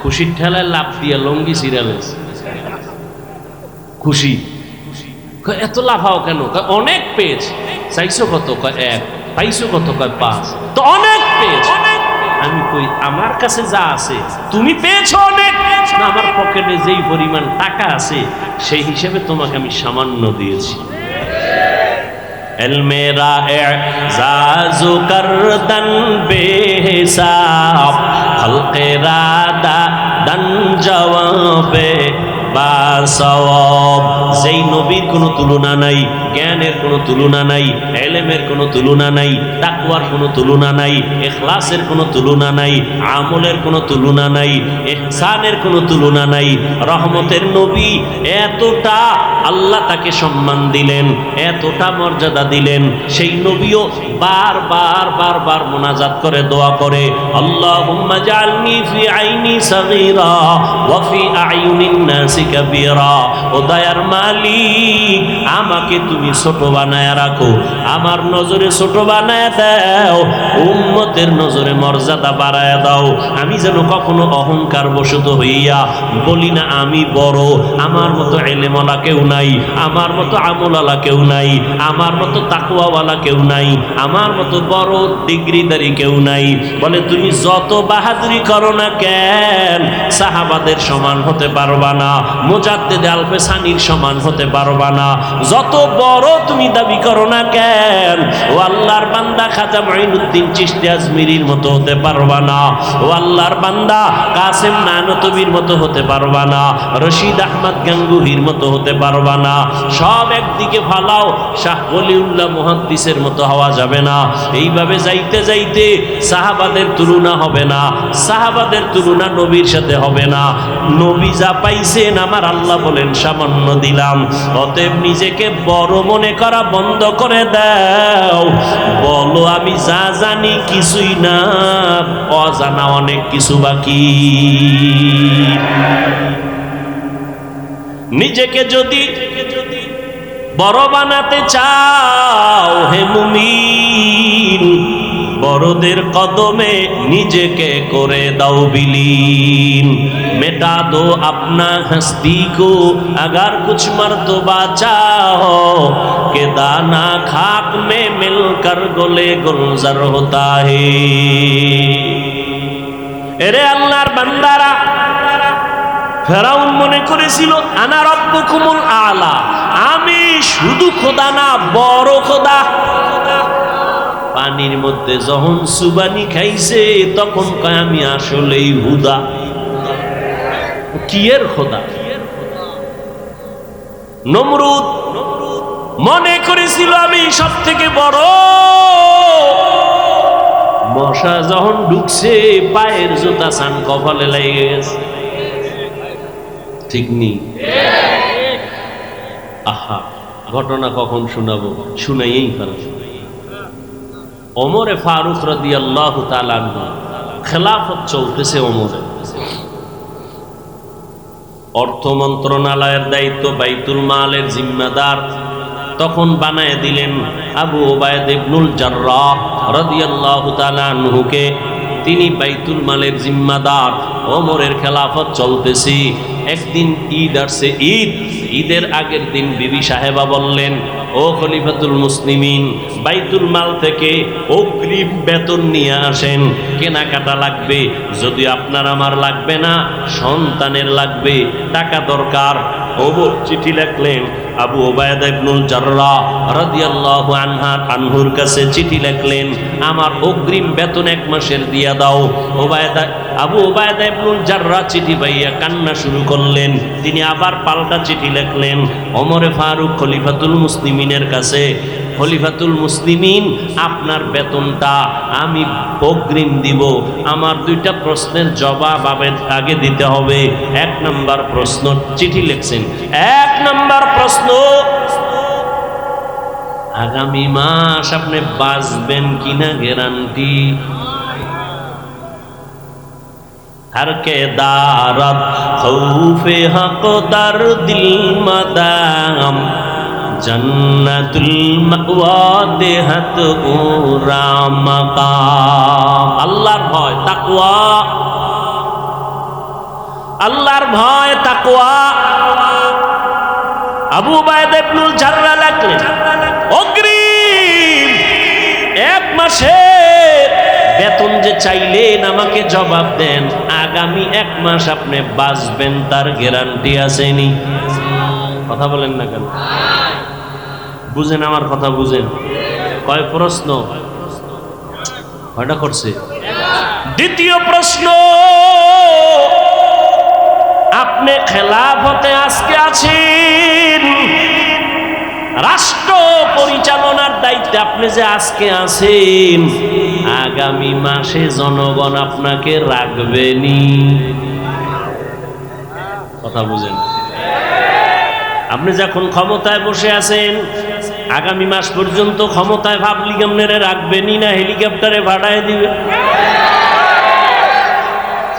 খুশির ঠেলায় লাভ দিয়ে লঙ্গি সিরিয়ালেস। খুশি। এত লাফাও কেন? অনেক পেয়েছে। চাইছো কত? 1। পাইছো কত? 5। তো অনেক পেয়েছে। আমি কই, আমার কাছে যা আছে তুমি পেয়েছো অনেক না, আমার পকেটে যেই পরিমাণ টাকা আছে সেই হিসেবে তোমাকে আমি সামান্য দিয়েছি। এলমেরা এজাজু করদন বেহিসাব, খলকেরা দান জওয়াবে বাসওয়াব। যেই নবীর কোনো তুলনা নাই, জ্ঞানের কোনো তুলনা নাই, ইলমের কোনো তুলনা নাই, তাকওয়ার কোনো তুলনা নাই, ইখলাসের কোনো তুলনা নাই, আমলের কোনো তুলনা নাই, ইহসানের কোনো তুলনা নাই। রহমতের নবী, এতটা আল্লাহ তাকে সম্মান দিলেন, এতটা মর্যাদা দিলেন। সেই নবীও বারবার মুনাজাত করে দোয়া করে, আল্লাহুম্মা জাআলনি ফি আইনি সাগীরা ওয়া ফি আইয়ুনিন নাস কাবীরা। ও দয়ার মালিক, আমাকে তুমি ছোট বানায় রাখো, আমার নজরে ছোট বানায় দাও, উম্মতের নজরে মর্যাদা বাড়ায় দাও। আমি যেন কখনো অহংকার বশত হইয়া বলি না আমি বড়, আমার মতো এলেমওয়ালা কেউ নাই, আমার মতো আমলওয়ালা কেউ নাই, আমার মতো তাকওয়াওয়ালা কেউ নাই, আমার মতো বড় ডিগ্রিদারি কেউ নাই। বলে তুমি যত বাহাদুরি করো না কেন, সাহাবাদের সমান হতে পারবা না, মুজাদ্দিদ আলফে সানির সমান হতে পারবা না। যত বড় তুমি দাবি করো না কেন, ও আল্লাহর বান্দা খাজা মুঈনুদ্দিন চিশতি আজমিরির মতো হতে পারবা না, ও আল্লাহর বান্দা কাসেম নানতবির মতো হতে পারবা না, রশিদ আহমদ গাঙ্গুহির মতো হতে পারবা না। সব একদিকে ফালাও, শাহ ওলিউল্লাহ মুহাদ্দিসের মতো হওয়া যাবে না। এইভাবে যাইতে যাইতে সাহাবাদের তুলনা হবে না, সাহাবাদের তুলনা নবীর সাথে হবে না। নবী যা পাইছেন আমার আল্লাহ বলেন সামান্য দিলাম। অতএব নিজেকে বড় মনে করা বন্ধ করে দাও, বলো আমি যা জানি কিছুই না, অজানা অনেক কিছু বাকি। নিজেকে যদি বড় বানাতে চাও হে মুমিন, বড়দের কদমে নিজেকে করে দাও বিলীন। মেটা দো আপনা হস্তি কো अगर कुछ मर्तबा चाहो के दाना खाक में मिलकर गोले गुलजार होता है। এরে আল্লাহর বান্দারা, ফেরাউন মনে করেছিল আনা রব্বুকুমুল আলা, আমি শুধু খোদা না বড় খোদা। পানির মধ্যে যখন সুবানি খাইছে তখন কয় আমি আসলেই হুদা। কি এর খোদা? নমরুদ মনে করেছিল আমি সব থেকে বড়। মশা যখন ঢুকছে পায়ের জুতা সান কপালে লেগে গেছে। ঠিক নি? আহা, ঘটনা কখন শোনাবো, শুনাইয়েই ফেলা। ওমরে ফারুক রাদিয়াল্লাহু তাআলা আনহু, খেলাফত চলতেছে ওমরে। অর্থ মন্ত্রণালয়ের দায়িত্ব, বাইতুল মালের জিম্মাদার তখন বানায় দিলেন আবু ওবায়দা ইবনুল জাররাহ রাদিয়াল্লাহু তাআলা আনহুকে। তিনি বাইতুল মালের জিম্মাদার। ওমরের খেলাফত চলতেছে। একদিন ঈদ আসছে, ঈদের আগের দিন বিবি সাহেবা বললেন, ও খলিফাতুল মুসলিমিন, বাইতুল মাল থেকে অগ্রিম বেতন নিয়ে আসেন, কেনাকাটা লাগবে। যদি আপনার আমার লাগবে না, সন্তানের লাগবে, টাকা দরকার। ওমর চিঠি লিখলেন আবু ওবায়দা ইবনুল জাররাহ রাদিয়াল্লাহু আনহুর কাছে চিঠি লিখলেন, আমার অগ্রিম বেতন 1 মাসের দিয়া দাও। আবু ওবায়দা ইবনুল জাররাহ চিঠি পাইয়া কান্না শুরু করলেন। তিনি আবার পাল্টা চিঠি লিখলেন ওমরে ফারুক খলিফাতুল মুসলিমিনের কাছে, খলিফাতুল মুসলিমিন, আপনার বেতনটা আমি অগ্রিম দিব। আমার 2টা প্রশ্নের জবাব আগে দিতে হবে। 1 নম্বর প্রশ্ন, চিঠি লিখছেন, 1 নম্বর প্রশ্ন, আগামী মাস আপনি বাঁচবেন কিনা গ্যারান্টি? हर के दारत खौफे हक दर दिल मदाम जन्नतुल मअवा देहत उरा मकाम। আল্লাহর ভয় তাকওয়া, আল্লাহর ভয় তাকওয়া। আবু উবায়দা ইবনুল জাররাহ লিখলেন, অগ্রিম 1 মাসের বেতন যে চাইলেন আমাকে জবাব দেন, আগামী 1 মাস আপনি বাঁচবেন তার গ্যারান্টি আসেনি? কথা বলেন না কেন? বুঝেন আমার কথা, বুঝেন। কয় প্রশ্ন? কয়টা করছে? দ্বিতীয় প্রশ্ন, আপনি খেলাফতে আজকে আছেন, রাষ্ট্র পরিচালনার দায়িত্বে আপনি যে আজকে আছেন, আগামী মাসে জনগণ আপনাকে রাখবেনি? কথা বুঝেন? আপনি যখন ক্ষমতায় বসে আছেন, আগামী মাস পর্যন্ত ক্ষমতায় পাবলিক আপনারে রাখবেনি না হেলিকপ্টারে ভাড়ায় দিবে?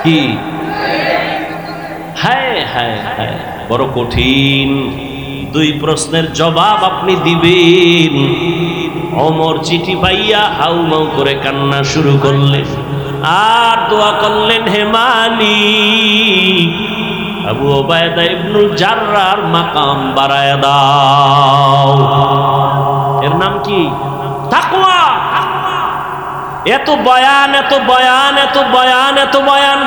কি হায় হায় হায়, বড় কঠিন। দুই প্রশ্নের জবাব আপনি দিবেন। ওমর চিঠি পাইয়া হাউমাউ করে কান্না শুরু করলেন আর দোয়া করলেন, হে মালিক, আবু ওবায়দা ইবনুল জাররার মাকাম বাড়ায় দাও। এর নাম কি? তাকওয়া। এত বয়ান, এত বয়ান, এত বয়ান, এত বয়ান,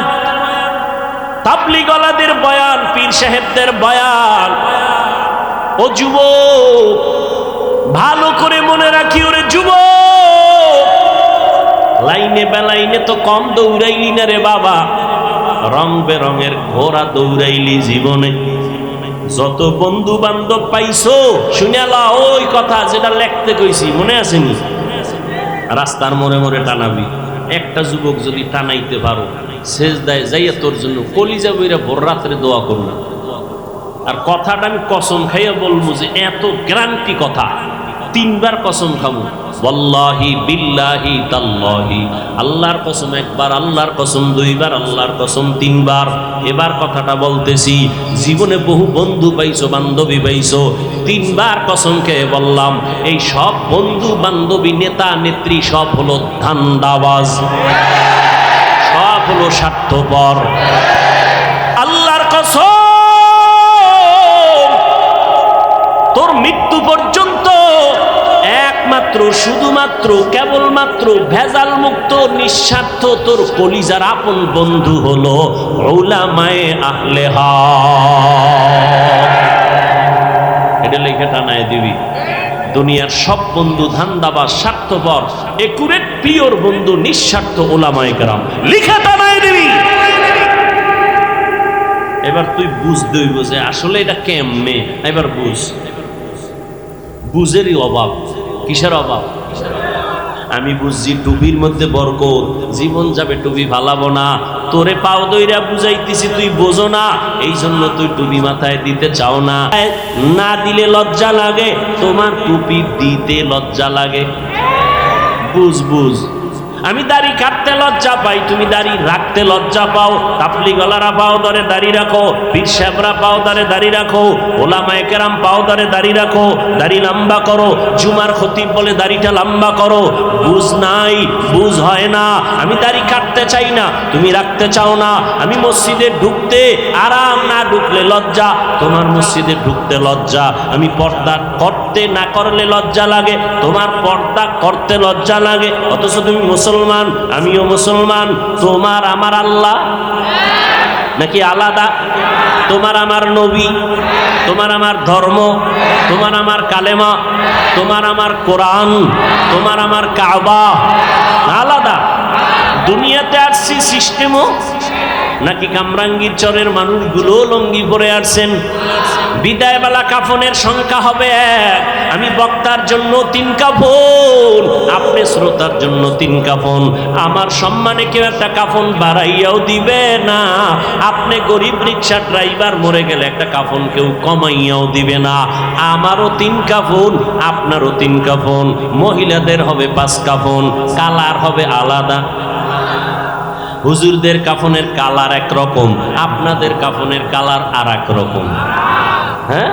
তাবলীগওয়ালাদের বয়ান, পীর সাহেবদের বয়ান। ও যুবক, ভালো করে মনে রাখি, ওরে যুবক, লাইনে বেলাইনে তো কম দৌড়াইলি না রে বাবা, রং বেরঙের ঘোড়া দৌড়াইলি জীবনে। যত বন্ধু বান্ধব পাইছো শুনেলা ওই কথা যেটা লিখতে কইছি, মনে আসেনি? রাস্তার মোড়ে মোড়ে টানাবি। একটা যুবক যদি টানাইতে পারো, সেজদায় যাইয়া তোর জন্য কলিজা বইরা ভোর রাত্রে দোয়া করবো। আর কথাটা আমি কসম খাইয়া বলবো যে এত গ্যারান্টি কথা, 3 বার কসম খাবো, ওয়াল্লাহি বিল্লাহি তাল্লাহি, আল্লাহর কসম 1 বার, আল্লাহর কসম 2 বার, আল্লাহর কসম 3 বার। এবার কথাটা বলতেছি, জীবনে বহু বন্ধু পাইছো, বান্ধবী পাইছো, 3 বার কসম খেয়ে বললাম, এই সব বন্ধু বান্ধবী, নেতা নেত্রী সব হলো ধান্দাবাজ, সব হলো স্বার্থপর। আল্লাহর কসম, তোর মৃত্যু পর্যন্ত একমাত্র, শুধুমাত্র, কেবলমাত্র ভেজাল মুক্ত, নিঃস্বার্থ তোর কলিজার আপন বন্ধু হলো উলামায়ে আহলে হক। এটা লেখা টানায় দিবি। দুনিয়ার সব বন্ধু ধান্দাবাজ, স্বার্থপর, একুরেট পিওর বন্ধু নিঃস্বার্থ উলামায়ে কেরাম, লিখে টানায় দিবি। এবার তুই বুঝতে হইব যে আসলে এটা কেমনে। এবার বুঝেরই অভাব। কিসের অভাব? আমি বুঝছি টুপির মধ্যে বরকত, জীবন যাবে টুপি ফালাবো না। তোরে পাও দইরা বুঝাইতেছি, তুই বোঝো না, এই জন্য তুই টুপি মাথায় দিতে চাও না। না দিলে লজ্জা লাগে, তোমার টুপি দিতে লজ্জা লাগে। বুঝ। আমি দাড়ি কাটতে লজ্জা পাই, তুমি দাড়ি রাখতে লজ্জা পাও। তাবলীগওয়ালারা পাও ধরে দাড়ি রাখো, পীর সাহেবরা পাও ধরে দাড়ি রাখো, ওলামায়ে কেরাম পাও ধরে দাড়ি রাখো, দাড়ি লম্বা করো। জুমার খতিব বলে দাড়িটা লম্বা করো। বুঝ নাই, বুঝ হয় না। আমি দাড়ি কাটতে চাই না, তুমি রাখতে চাও না। আমি মসজিদে ঢুকতে আরাম, না ঢুকলে লজ্জা, তোমার মসজিদে ঢুকতে লজ্জা। আমি পর্দা করতে না করলে লজ্জা লাগে, তোমার পর্দা করতে লজ্জা লাগে। অথচ তুমি মুসলমান, আমিও মুসলমান। তোমার আমার আল্লাহ নাকি আলাদা? তোমার আমার নবী, তোমার আমার ধর্ম, তোমার আমার কালেমা, তোমার আমার কোরআন, তোমার আমার কাবা আলাদা। দুনিয়াতে আসছি সিস্টেমও নাকি কামরাঙ্গীর চরের মানুষগুলো লঙ্গি পরে আসছেন। বিদায়বেলা কাফনের সংখ্যা হবে 1। আমি বক্তার জন্য 3 কাফন, আপনি শ্রোতার জন্য 3 কাফন। আমার সম্মানে কেউ একটা কাফন বাড়াইয়াও দিবে না। আপনি গরিব রিক্সা ড্রাইভার মরে গেলে একটা কাফন কেউ কমাইয়াও দিবে না। আমারও 3 কাফন, আপনারও 3 কাফন। মহিলাদের হবে 5 কাফন, কালার হবে আলাদা। হুজুরদের কাফনের কালার একরকম, আপনাদের কাফনের কালার আর এক রকম। হ্যাঁ,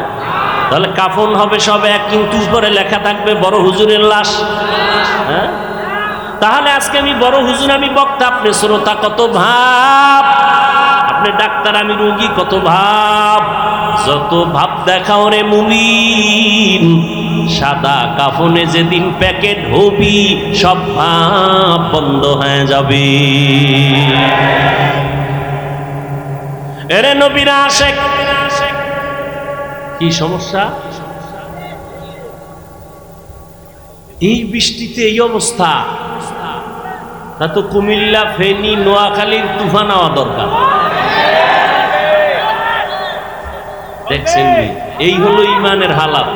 তাহলে কাফন হবে সব এক, কিন্তু উপরে লেখা থাকবে বড় হুজুরের লাশ। হ্যাঁ, তাহলে আজকে আমি বড় হুজুর, আমি বক্তা, আপনি শ্রোতা, কত ভাব। আপনি ডাক্তার, আমি রোগী, কত ভাব। যত ভাব দেখাও রে মুমিন, সাদা কাফনে যেদিন প্যাকেট হবি, সব ভাব বন্ধ হয়ে যাবে। এরে নবীরা আশেক, কি সমস্যা? এই বৃষ্টিতে এই অবস্থা, তা তো কুমিল্লা, ফেনী, নোয়াখালীর তুফান হওয়া দরকার। দেখছেন, এই হলো ইমানের হালাত।